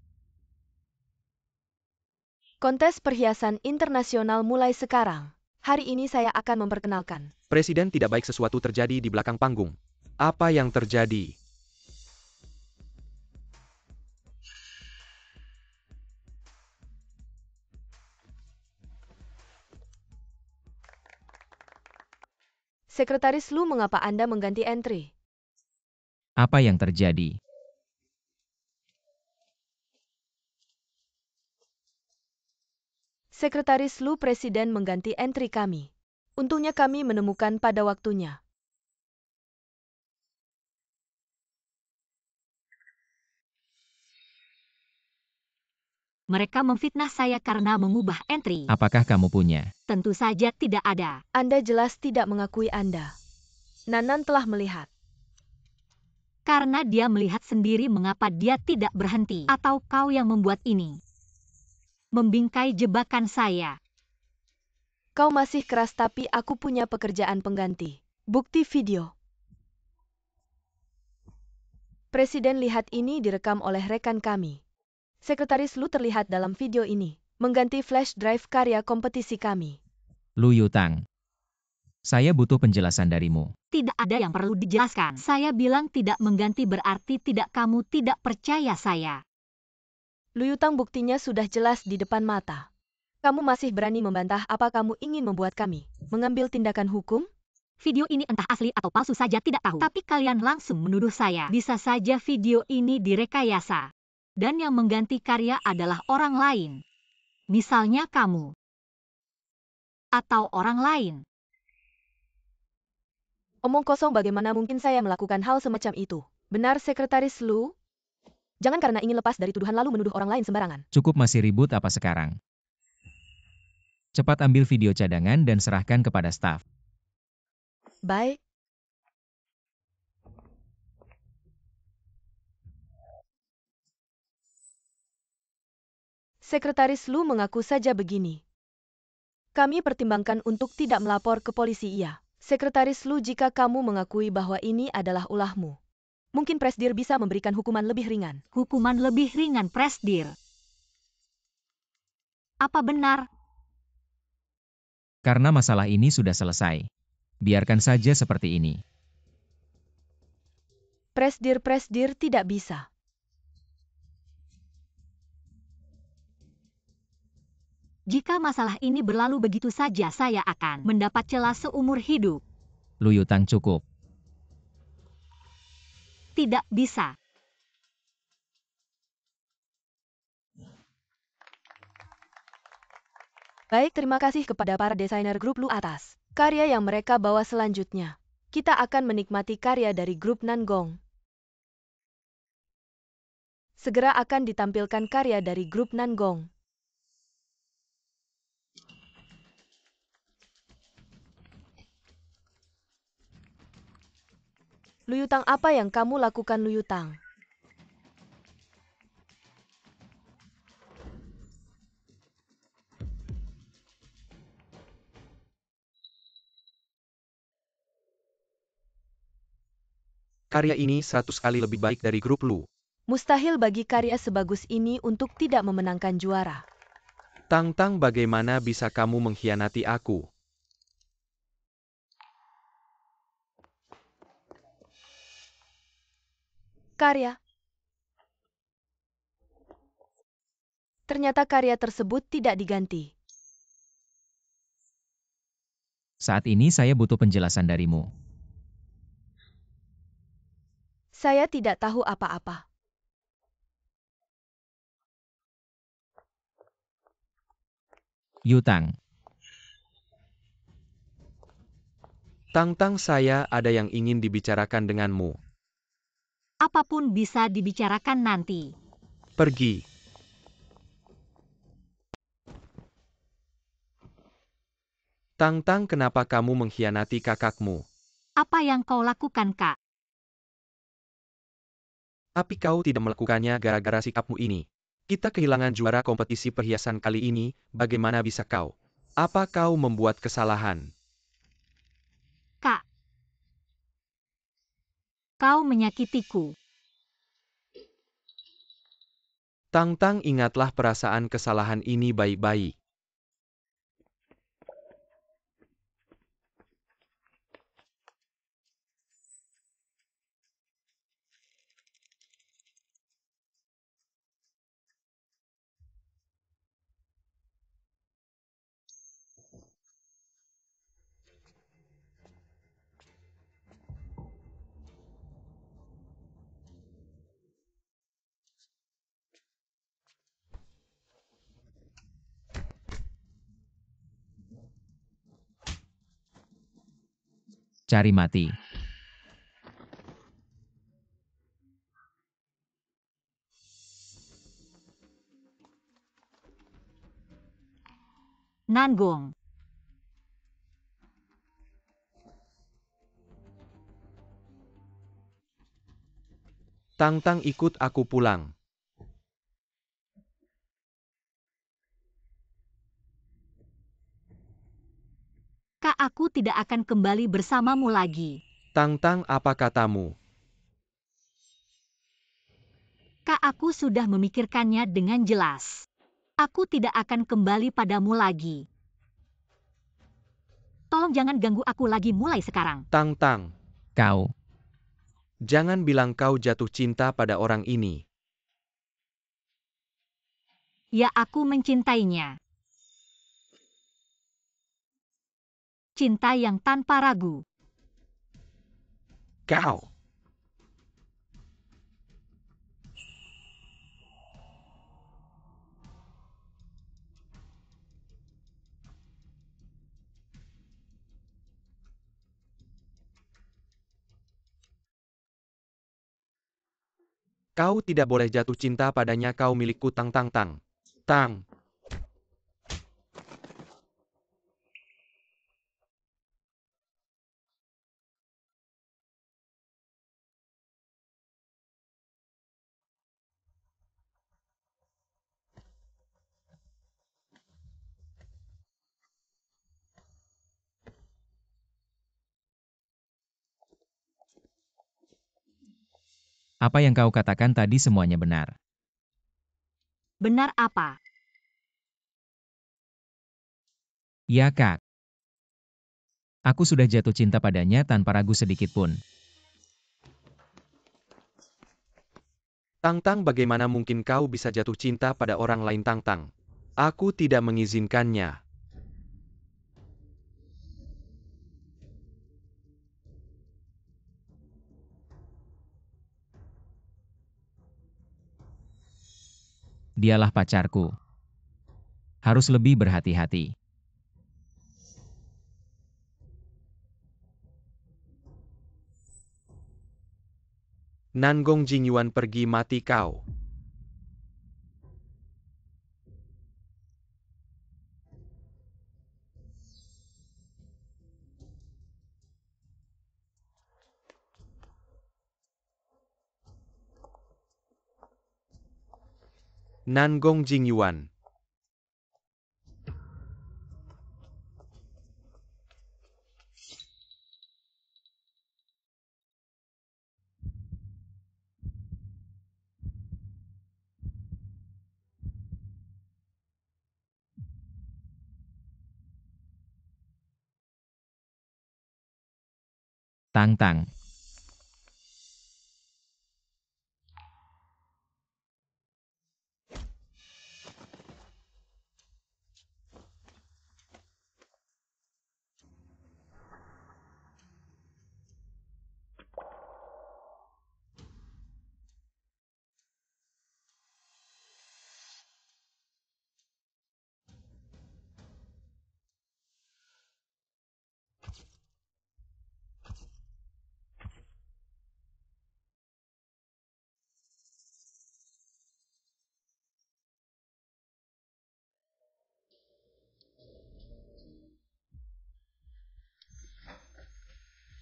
Kontes perhiasan internasional mulai sekarang. Hari ini saya akan memperkenalkan. Presiden, tidak baik sesuatu terjadi di belakang panggung. Apa yang terjadi? Sekretaris Lu, mengapa Anda mengganti entry? Apa yang terjadi? Sekretaris Lu, Presiden mengganti entry kami. Untungnya kami menemukan pada waktunya. Mereka memfitnah saya karena mengubah entry. Apakah kamu punya? Tentu saja tidak ada. Anda jelas tidak mengakui Anda. Nanan telah melihat. Karena dia melihat sendiri mengapa dia tidak berhenti. Atau kau yang membuat ini. Membingkai jebakan saya. Kau masih keras, tapi aku punya pekerjaan pengganti. Bukti video. Presiden, lihat, ini direkam oleh rekan kami. Sekretaris Lu terlihat dalam video ini, mengganti flash drive karya kompetisi kami. Lu Yutang. Saya butuh penjelasan darimu. Tidak ada yang perlu dijelaskan. Saya bilang tidak mengganti berarti tidak, kamu tidak percaya saya. Lu Yutang, buktinya sudah jelas di depan mata. Kamu masih berani membantah? Apa kamu ingin membuat kami mengambil tindakan hukum? Video ini entah asli atau palsu saja tidak tahu. Tapi kalian langsung menuduh saya. Bisa saja video ini direkayasa. Dan yang mengganti karya adalah orang lain. Misalnya kamu. Atau orang lain. Omong kosong, bagaimana mungkin saya melakukan hal semacam itu? Benar, Sekretaris Lu? Jangan karena ingin lepas dari tuduhan lalu menuduh orang lain sembarangan. Cukup, masih ribut apa sekarang? Cepat ambil video cadangan dan serahkan kepada staf. Baik. Sekretaris Lu mengaku saja begini. Kami pertimbangkan untuk tidak melapor ke polisi. Iya. Sekretaris Lu, jika kamu mengakui bahwa ini adalah ulahmu, mungkin Presdir bisa memberikan hukuman lebih ringan. Hukuman lebih ringan, Presdir. Apa benar? Karena masalah ini sudah selesai. Biarkan saja seperti ini. Presdir tidak bisa. Jika masalah ini berlalu begitu saja, saya akan mendapat celah seumur hidup. Lu Yutang, cukup. Tidak bisa. Baik, terima kasih kepada para desainer grup Lu atas karya yang mereka bawa selanjutnya. Kita akan menikmati karya dari grup Nangong. Segera akan ditampilkan karya dari grup Nangong. Luyutang, apa yang kamu lakukan, Luyutang? Karya ini 100 kali lebih baik dari grup Lu. Mustahil bagi karya sebagus ini untuk tidak memenangkan juara. Tang Tang, bagaimana bisa kamu mengkhianati aku? Karya. Ternyata karya tersebut tidak diganti. Saat ini saya butuh penjelasan darimu. Saya tidak tahu apa-apa. Yutang, Tang Tang, saya ada yang ingin dibicarakan denganmu. Apapun bisa dibicarakan nanti. Pergi. Tang Tang, kenapa kamu mengkhianati kakakmu? Apa yang kau lakukan, Kak? Tapi kau tidak melakukannya gara-gara sikapmu ini. Kita kehilangan juara kompetisi perhiasan kali ini, bagaimana bisa kau? Apa kau membuat kesalahan? Kak, kau menyakitiku. Tang Tang, ingatlah perasaan kesalahan ini baik-baik. cari mati. Nangong. Tang Tang, ikut aku pulang. Kak, aku tidak akan kembali bersamamu lagi. Tang Tang, apa katamu? Kak, aku sudah memikirkannya dengan jelas. Aku tidak akan kembali padamu lagi. Tolong jangan ganggu aku lagi mulai sekarang. Tang Tang, Kau, jangan bilang kau jatuh cinta pada orang ini. Ya, aku mencintainya. Cinta yang tanpa ragu. Kau. Kau tidak boleh jatuh cinta padanya, kau milikku. Tang Tang Tang. Tang. apa yang kau katakan tadi semuanya benar. Benar apa? Ya Kak. Aku sudah jatuh cinta padanya tanpa ragu sedikit pun. Tang Tang, bagaimana mungkin kau bisa jatuh cinta pada orang lain? Tang Tang. Aku tidak mengizinkannya. Dialah pacarku. Harus lebih berhati-hati. Nangong Jingyuan, pergi mati kau. Nangong Jingyuan. Tang Tang.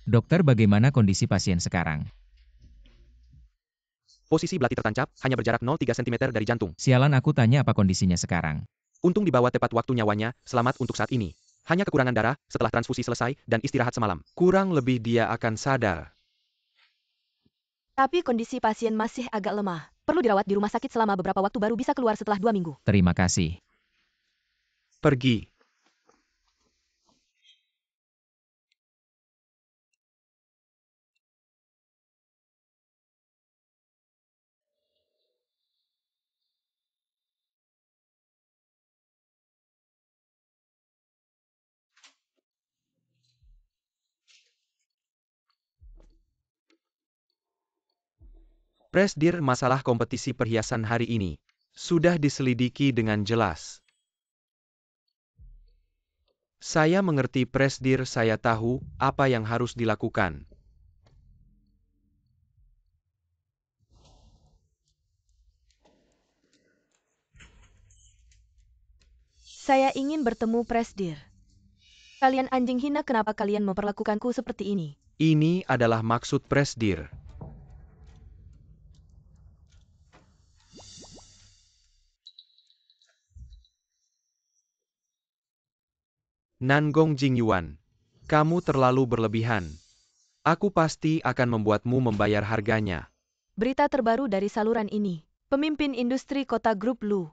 Dokter, bagaimana kondisi pasien sekarang? Posisi belati tertancap, hanya berjarak 0,3 cm dari jantung. Sialan, aku tanya apa kondisinya sekarang. Untung dibawa tepat waktu nyawanya, selamat untuk saat ini. Hanya kekurangan darah, setelah transfusi selesai, dan istirahat semalam. Kurang lebih dia akan sadar. Tapi kondisi pasien masih agak lemah. Perlu dirawat di rumah sakit selama beberapa waktu baru bisa keluar setelah 2 minggu. Terima kasih. Pergi. Presdir, masalah kompetisi perhiasan hari ini sudah diselidiki dengan jelas. Saya mengerti Presdir, saya tahu apa yang harus dilakukan. Saya ingin bertemu Presdir. Kalian anjing hina, kenapa kalian memperlakukanku seperti ini? Ini adalah maksud Presdir. Nangong Jingyuan, kamu terlalu berlebihan. Aku pasti akan membuatmu membayar harganya. Berita terbaru dari saluran ini. Pemimpin industri kota grup Lu.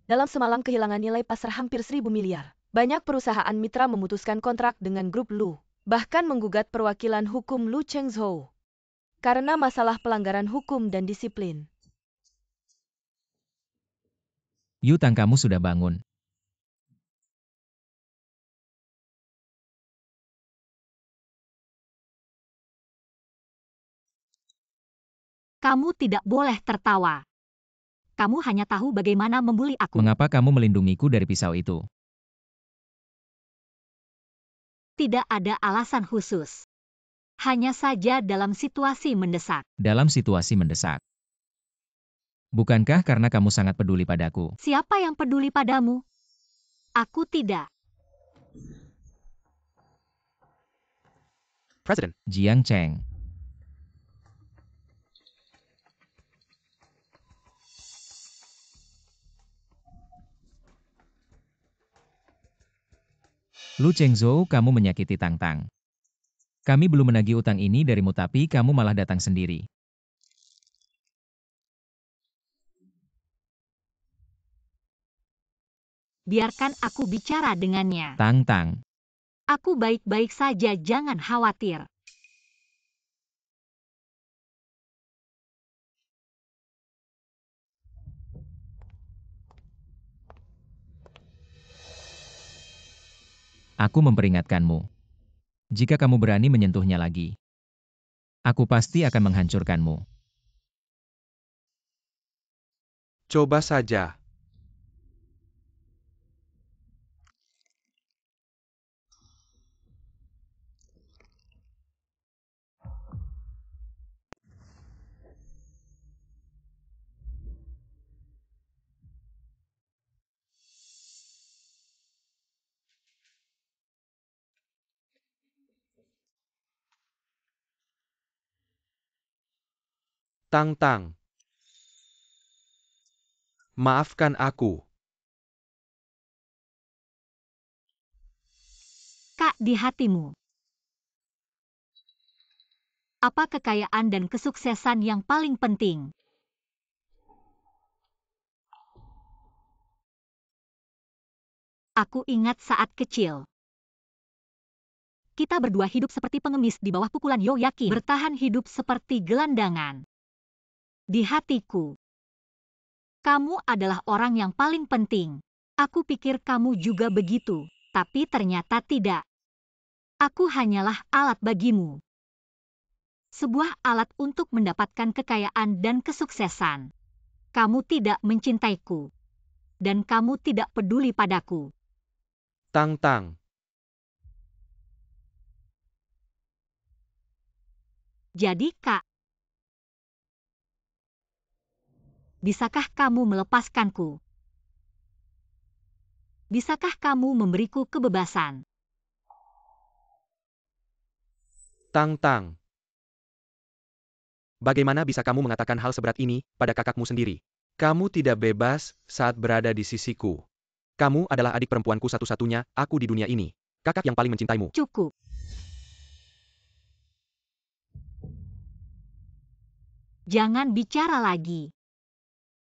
Dalam semalam kehilangan nilai pasar hampir 1.000 miliar. Banyak perusahaan mitra memutuskan kontrak dengan grup Lu. Bahkan menggugat perwakilan hukum Lu Chengzhou. Karena masalah pelanggaran hukum dan disiplin. Yutang, kamu sudah bangun. Kamu tidak boleh tertawa. Kamu hanya tahu bagaimana membuli aku. Mengapa kamu melindungiku dari pisau itu? Tidak ada alasan khusus. Hanya saja dalam situasi mendesak. Dalam situasi mendesak. Bukankah karena kamu sangat peduli padaku? Siapa yang peduli padamu? Aku tidak. President. Jiang Cheng. Lu Chengzhou, kamu menyakiti Tang Tang. Kami belum menagih utang ini darimu, tapi kamu malah datang sendiri. Biarkan aku bicara dengannya. Tang Tang. Aku baik-baik saja, jangan khawatir. Aku memperingatkanmu. Jika kamu berani menyentuhnya lagi, aku pasti akan menghancurkanmu. Coba saja. Tang Tang. Maafkan aku. Kak, di hatimu. Apa kekayaan dan kesuksesan yang paling penting? Aku ingat saat kecil. Kita berdua hidup seperti pengemis di bawah pukulan Yakin. Bertahan hidup seperti gelandangan. Di hatiku. Kamu adalah orang yang paling penting. Aku pikir kamu juga begitu, tapi ternyata tidak. Aku hanyalah alat bagimu. Sebuah alat untuk mendapatkan kekayaan dan kesuksesan. Kamu tidak mencintaiku. Dan kamu tidak peduli padaku. Tang Tang. Jadi, Kak, bisakah kamu melepaskanku? Bisakah kamu memberiku kebebasan? Tang Tang. Bagaimana bisa kamu mengatakan hal seberat ini pada kakakmu sendiri? Kamu tidak bebas saat berada di sisiku. Kamu adalah adik perempuanku satu-satunya, aku di dunia ini. Kakak yang paling mencintaimu. Cukup. Jangan bicara lagi.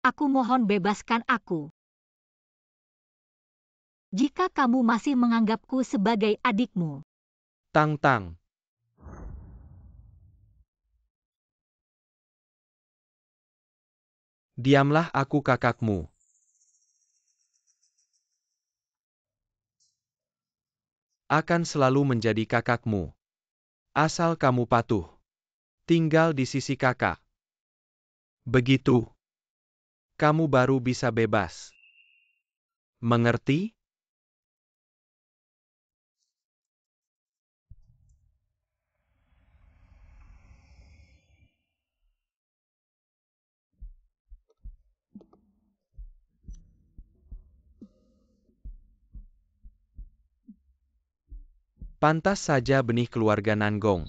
Aku mohon bebaskan aku. Jika kamu masih menganggapku sebagai adikmu. Tang Tang. Diamlah, aku kakakmu. Akan selalu menjadi kakakmu. Asal kamu patuh. Tinggal di sisi kakak. Begitu. Kamu baru bisa bebas. Mengerti? Pantas saja benih keluarga Nanggong.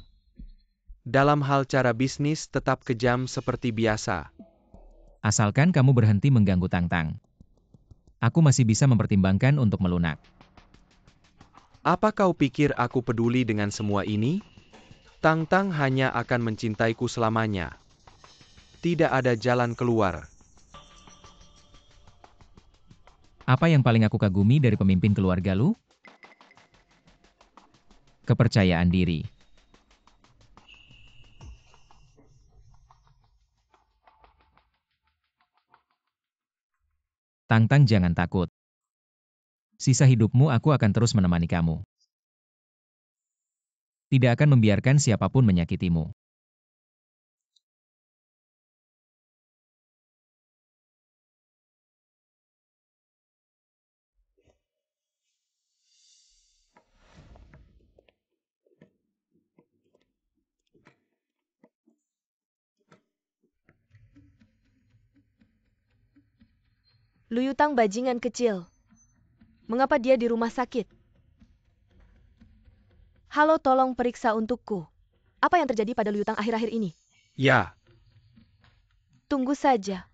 Dalam hal cara bisnis tetap kejam seperti biasa. Asalkan kamu berhenti mengganggu Tang Tang. Aku masih bisa mempertimbangkan untuk melunak. Apa kau pikir aku peduli dengan semua ini? Tang Tang hanya akan mencintaiku selamanya. Tidak ada jalan keluar. Apa yang paling aku kagumi dari pemimpin keluarga lu? Kepercayaan diri. Tang Tang, jangan takut. Sisa hidupmu aku akan terus menemani kamu. Tidak akan membiarkan siapapun menyakitimu. Lu Yutang bajingan kecil. Mengapa dia di rumah sakit? Halo, tolong periksa untukku. Apa yang terjadi pada Lu Yutang akhir-akhir ini? Ya, Tunggu saja.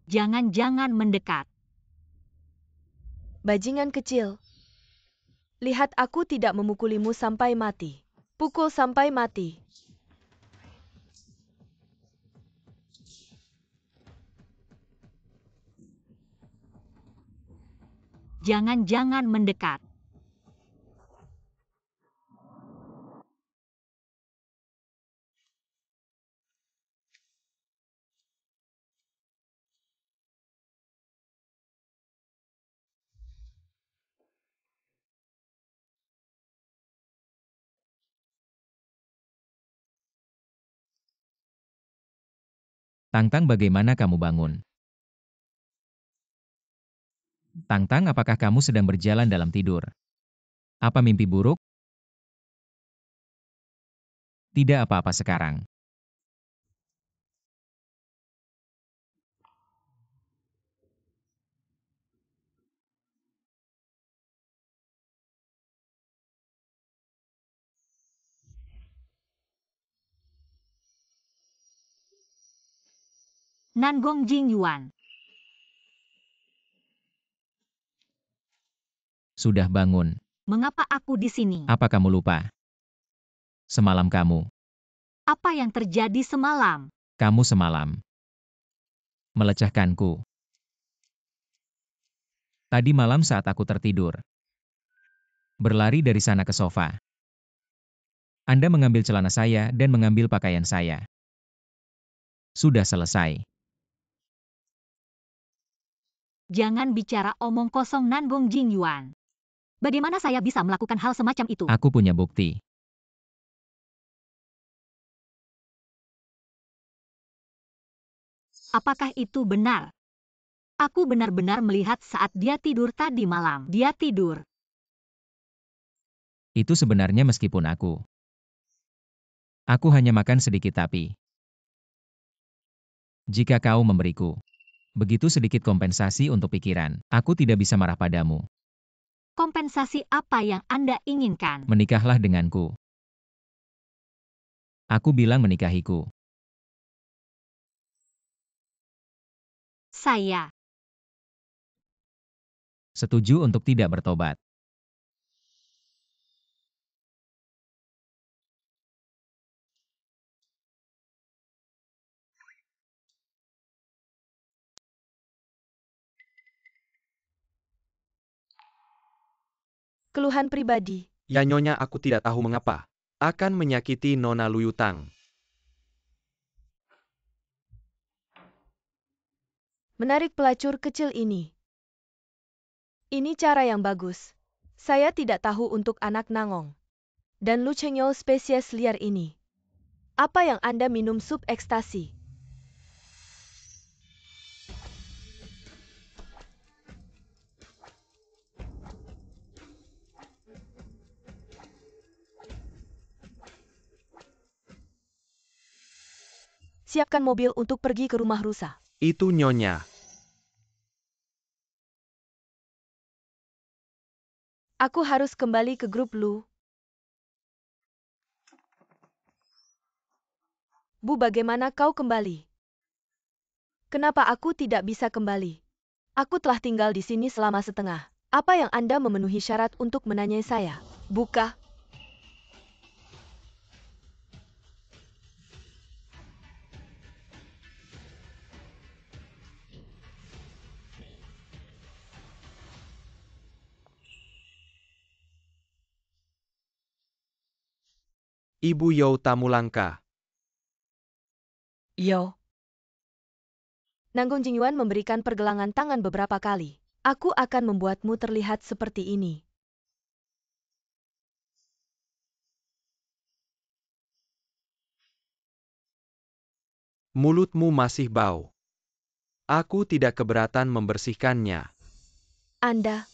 Jangan-jangan mendekat. Bajingan kecil. Lihat, aku tidak memukulimu sampai mati. Pukul sampai mati. Jangan-jangan mendekat. Tang-Tang, bagaimana kamu bangun? Tang-Tang, apakah kamu sedang berjalan dalam tidur? Apa mimpi buruk? Tidak apa-apa sekarang. Nangong Jingyuan. Sudah bangun. Mengapa aku di sini? Apa kamu lupa? Semalam kamu Apa yang terjadi semalam? semalam melecehkanku. Tadi malam saat aku tertidur, berlari dari sana ke sofa. Anda mengambil celana saya dan mengambil pakaian saya. Sudah selesai. Jangan bicara omong kosong, Nangong Jingyuan. Bagaimana saya bisa melakukan hal semacam itu? Aku punya bukti. Apakah itu benar? Aku benar-benar melihat saat dia tidur tadi malam. Dia tidur. Itu sebenarnya meskipun aku hanya makan sedikit, tapi jika kau memberiku begitu sedikit kompensasi untuk pikiran, aku tidak bisa marah padamu. Kompensasi apa yang Anda inginkan? Menikahlah denganku. Aku bilang menikahiku. Saya Setuju untuk tidak bertobat. Keluhan pribadi. Ya Nyonya, aku tidak tahu mengapa. Akan menyakiti Nona Luyutang. Menarik pelacur kecil ini. Ini cara yang bagus. Saya tidak tahu untuk anak Nangong. Dan Lu Chengyol spesies liar ini. Apa yang Anda minum sup ekstasi? Siapkan mobil untuk pergi ke rumah rusa. Itu Nyonya. Aku harus kembali ke grup Lu. Bu, bagaimana kau kembali? Kenapa aku tidak bisa kembali? Aku telah tinggal di sini selama setengah. Apa yang Anda memenuhi syarat untuk menanyai saya? Buka. Ibu Yao Tamulangka. Yo. Nanggung Jingyuan memberikan pergelangan tangan beberapa kali. Aku akan membuatmu terlihat seperti ini. Mulutmu masih bau. Aku tidak keberatan membersihkannya. Anda.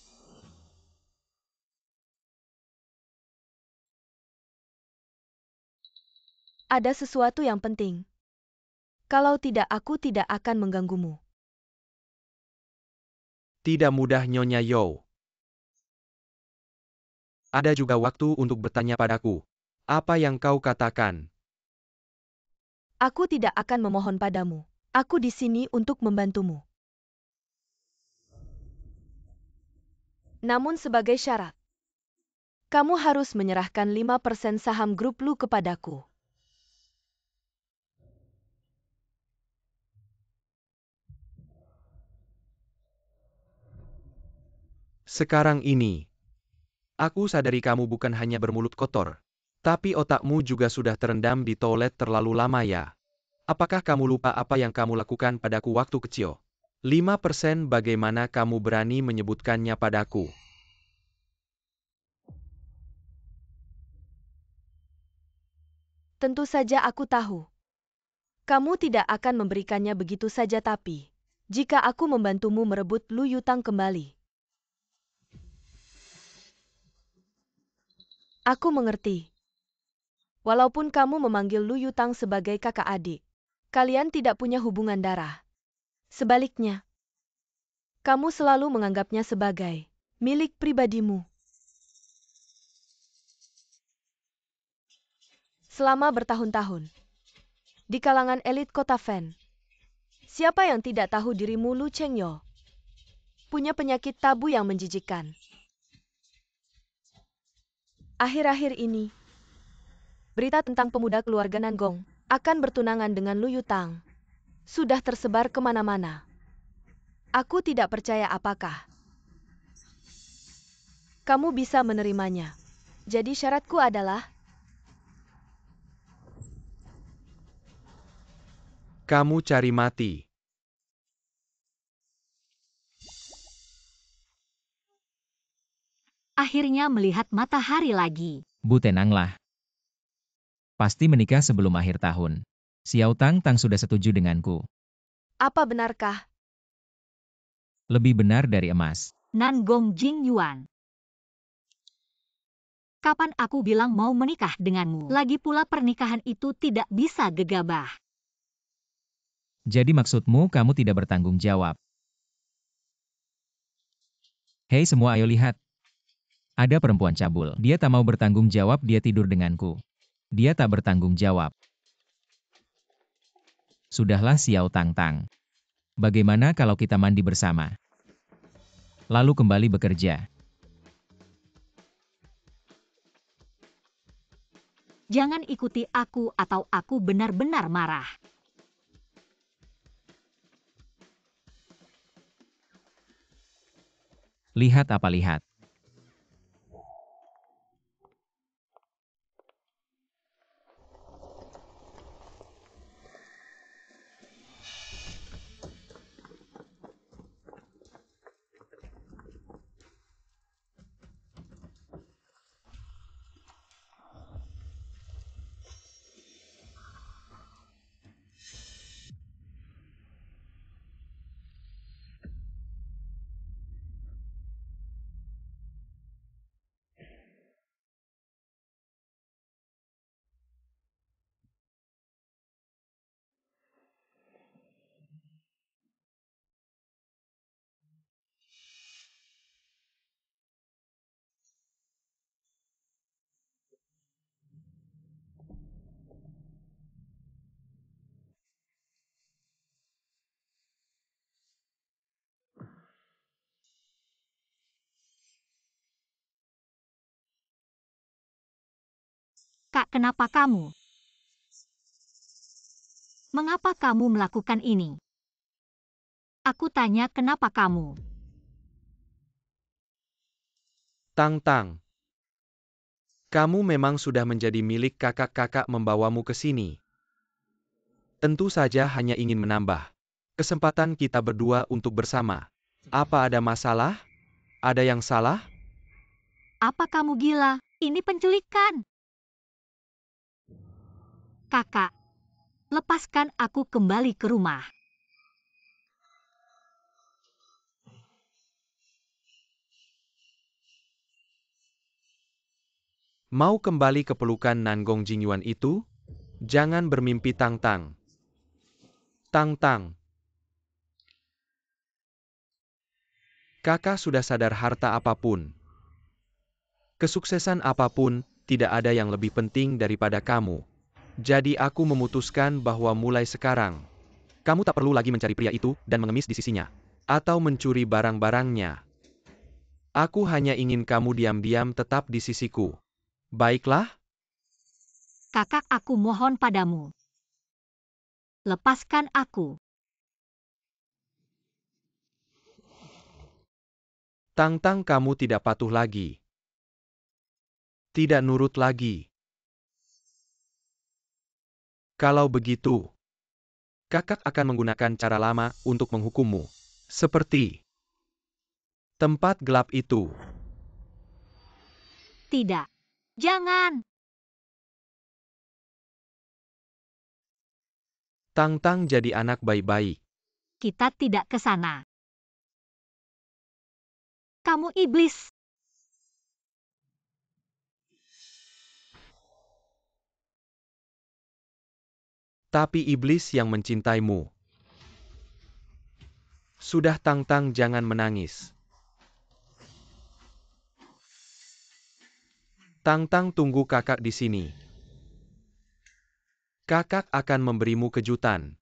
Ada sesuatu yang penting. Kalau tidak, aku tidak akan mengganggumu. Tidak mudah Nyonya Yao. Ada juga waktu untuk bertanya padaku. Apa yang kau katakan? Aku tidak akan memohon padamu. Aku di sini untuk membantumu. Namun sebagai syarat, kamu harus menyerahkan 5% saham grup Lu kepadaku. Sekarang ini, aku sadari kamu bukan hanya bermulut kotor, tapi otakmu juga sudah terendam di toilet terlalu lama ya. Apakah kamu lupa apa yang kamu lakukan padaku waktu kecil? 5% bagaimana kamu berani menyebutkannya padaku? Tentu saja aku tahu. Kamu tidak akan memberikannya begitu saja tapi, jika aku membantumu merebut Lu Yutang kembali. Aku mengerti. Walaupun kamu memanggil Lu Yutang sebagai kakak adik, kalian tidak punya hubungan darah. Sebaliknya, kamu selalu menganggapnya sebagai milik pribadimu. Selama bertahun-tahun, di kalangan elit kota Fen, siapa yang tidak tahu dirimu Lu Chengyo? Punya penyakit tabu yang menjijikkan. Akhir-akhir ini, berita tentang pemuda keluarga Nangong akan bertunangan dengan Lu Yutang sudah tersebar kemana-mana. Aku tidak percaya apakah kamu bisa menerimanya. Jadi syaratku adalah Kamu cari mati. Akhirnya melihat matahari lagi. Bu tenanglah. Pasti menikah sebelum akhir tahun. Xiao Tang sudah setuju denganku. apa benarkah? Lebih benar dari emas. Nangong Jingyuan. Kapan aku bilang mau menikah denganmu? Lagi pula pernikahan itu tidak bisa gegabah. Jadi maksudmu kamu tidak bertanggung jawab. Hei semua ayo lihat. Ada perempuan cabul. Dia tak mau bertanggung jawab, dia tidur denganku. Dia tak bertanggung jawab. Sudahlah Xiao Tang. Bagaimana kalau kita mandi bersama? Lalu kembali bekerja. Jangan ikuti aku atau aku benar-benar marah. Lihat apa lihat? Kak, kenapa kamu? Mengapa kamu melakukan ini? Aku tanya kenapa kamu? Tang. Kamu memang sudah menjadi milik kakak-kakak membawamu ke sini. Tentu saja hanya ingin menambah kesempatan kita berdua untuk bersama. Apa ada masalah? Ada yang salah? Apa kamu gila? Ini penculikan. Kakak, lepaskan aku kembali ke rumah. Mau kembali ke pelukan Nangong Jingyuan itu? Jangan bermimpi Tang. Kakak sudah sadar harta apapun, kesuksesan apapun, tidak ada yang lebih penting daripada kamu. Jadi aku memutuskan bahwa mulai sekarang, kamu tak perlu lagi mencari pria itu dan mengemis di sisinya. Atau mencuri barang-barangnya. Aku hanya ingin kamu diam-diam tetap di sisiku. Baiklah? Kakak, aku mohon padamu. Lepaskan aku. Tang, kamu tidak patuh lagi. Tidak nurut lagi. Kalau begitu, kakak akan menggunakan cara lama untuk menghukummu. Seperti tempat gelap itu. Tidak. Jangan. Tang-Tang jadi anak baik-baik. Kita tidak ke sana. Kamu iblis. Tapi iblis yang mencintaimu. Sudah Tang-Tang, jangan menangis. Tang-Tang, tunggu kakak di sini. Kakak akan memberimu kejutan.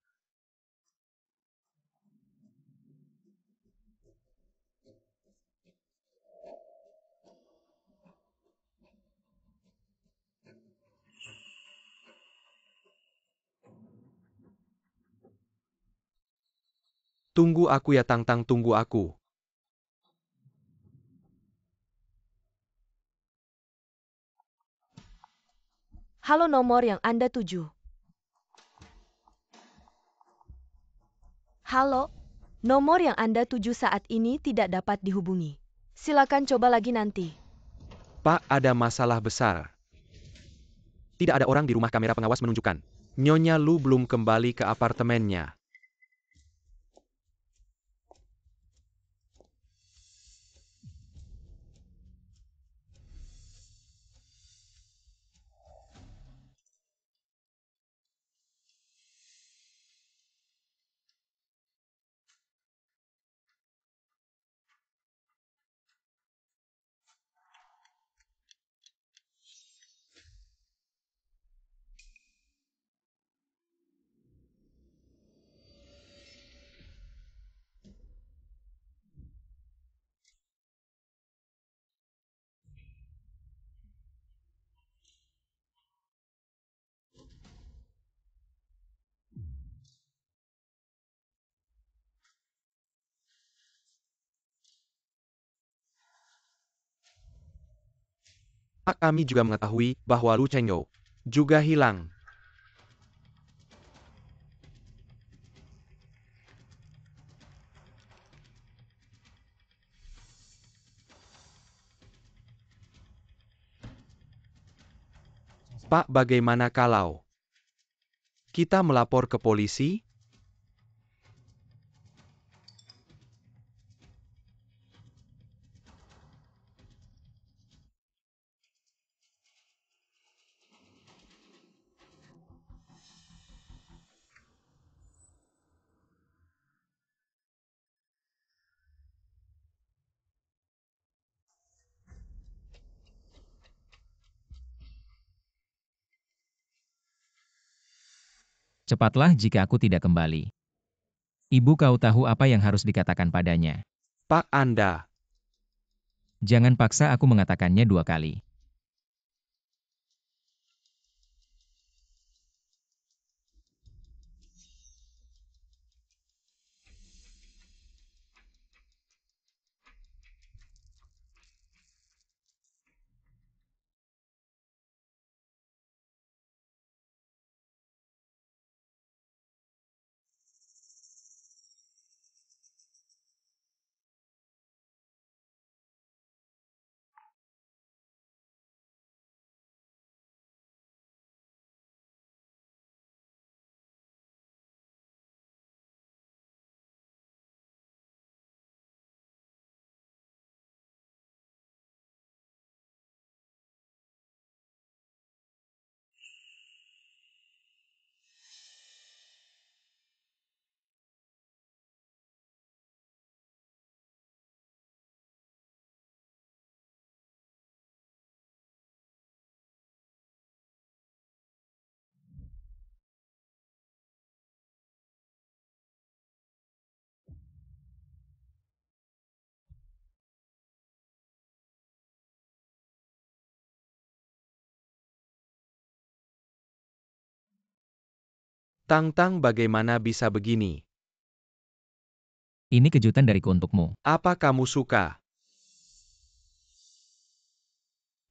Tunggu aku ya Tang-Tang, tunggu aku. Halo, nomor yang Anda tuju. Halo, nomor yang Anda tuju saat ini tidak dapat dihubungi. Silakan coba lagi nanti. Pak, ada masalah besar. Tidak ada orang di rumah, kamera pengawas menunjukkan. Nyonya Lu belum kembali ke apartemennya. Pak, kami juga mengetahui bahwa Lu Chengyou juga hilang. Pak, bagaimana kalau kita melapor ke polisi? Cepatlah jika aku tidak kembali. Ibu, kau tahu apa yang harus dikatakan padanya. Pak, Anda. Jangan paksa aku mengatakannya 2 kali. Tang-Tang, bagaimana bisa begini? Ini kejutan dariku untukmu. Apa kamu suka?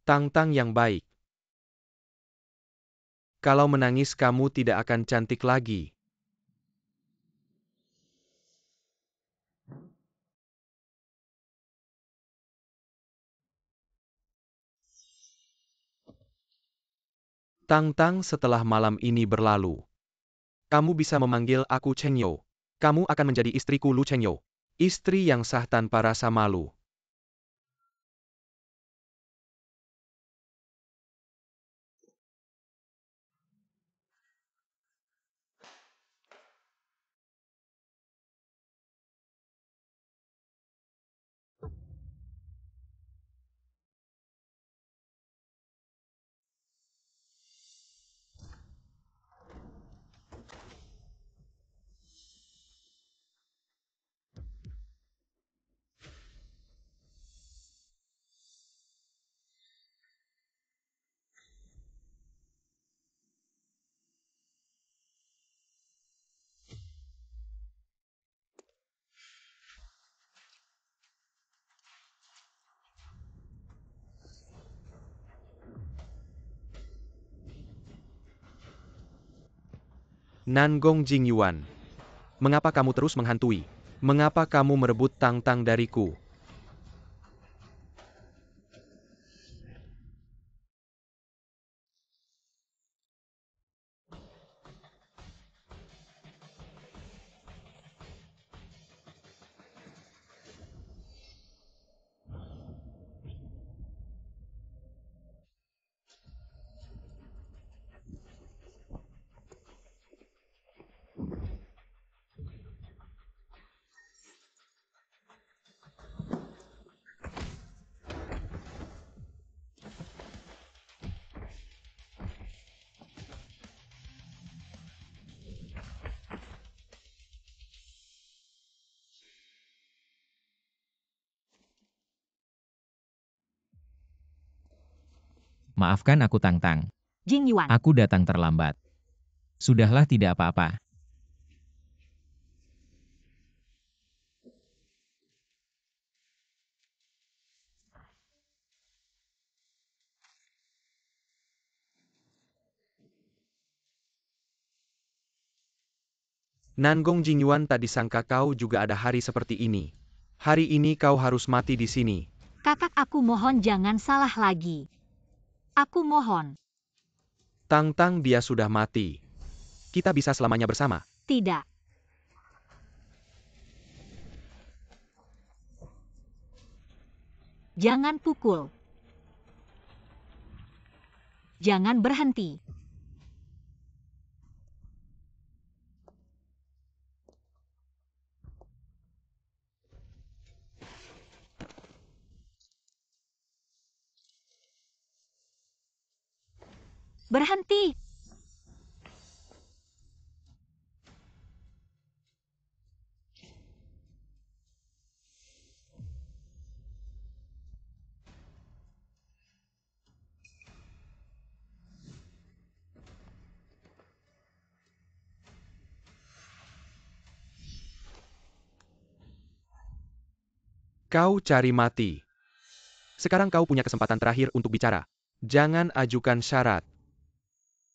Tang-Tang yang baik. Kalau menangis kamu tidak akan cantik lagi. Tang-Tang, setelah malam ini berlalu, Kamu bisa memanggil aku Cheng Yo. Kamu akan menjadi istriku Lu Cheng Yo. Istri yang sah tanpa rasa malu. Nangong Jingyuan. Mengapa kamu terus menghantui? Mengapa kamu merebut Tang-Tang dariku? Maafkan aku Tang-Tang. Jingyuan. Aku datang terlambat. Sudahlah tidak apa-apa. Nangong Jingyuan tak disangka kau juga ada hari seperti ini. Hari ini kau harus mati di sini. Kakak, aku mohon jangan salah lagi. Aku mohon. Tang-Tang, dia sudah mati. Kita bisa selamanya bersama. Tidak. Jangan pukul. Jangan berhenti. Berhenti. Kau cari mati. Sekarang kau punya kesempatan terakhir untuk bicara. Jangan ajukan syarat.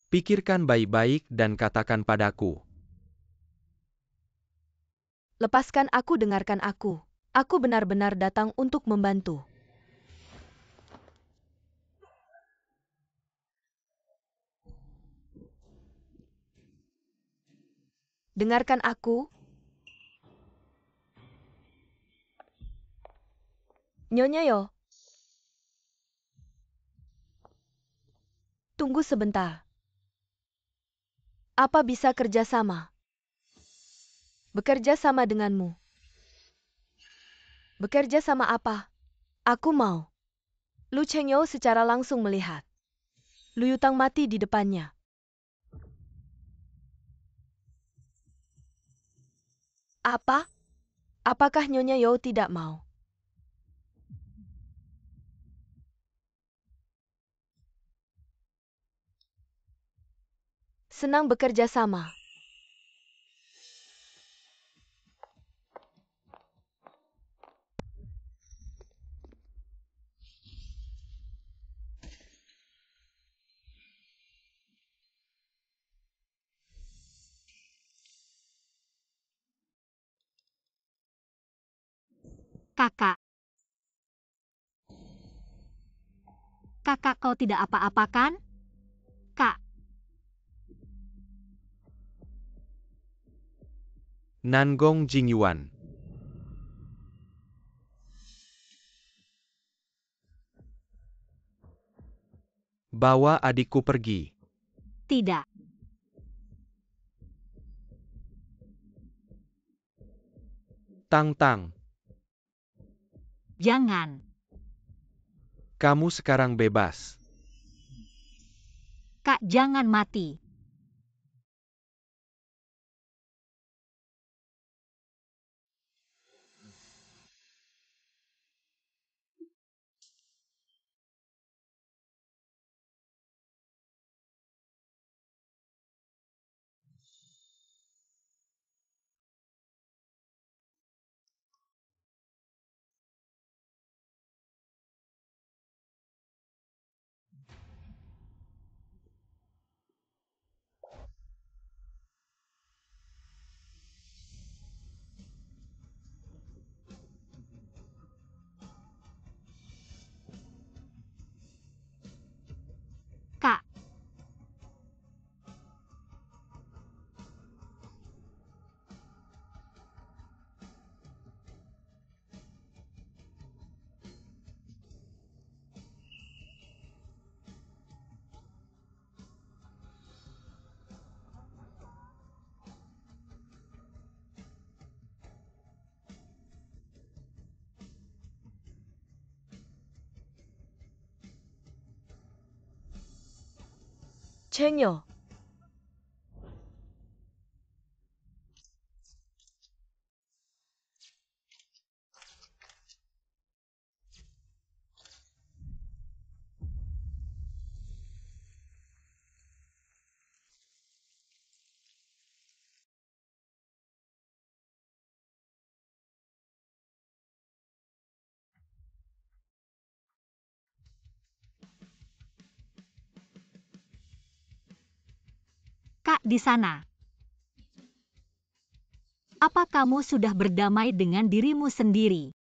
Pikirkan baik-baik dan katakan padaku. Lepaskan aku, dengarkan aku. Aku benar-benar datang untuk membantu. Dengarkan aku. Nyonya Yo. Tunggu sebentar. Apa bisa kerja sama? Bekerja sama denganmu. Bekerja sama apa? Aku mau. Lu Chengyo secara langsung melihat. Lu Yutang mati di depannya. Apa? Apakah Nyonya Yo tidak mau? Senang bekerja sama. Kakak. Kakak, kau tidak apa-apa kan? Kak. Nangong Jingyuan. Bawa adikku pergi. Tidak. Tang Tang, Jangan. kamu sekarang bebas. Kak, jangan mati. Kak, Chengyo, Kak di sana. Apa kamu sudah berdamai dengan dirimu sendiri?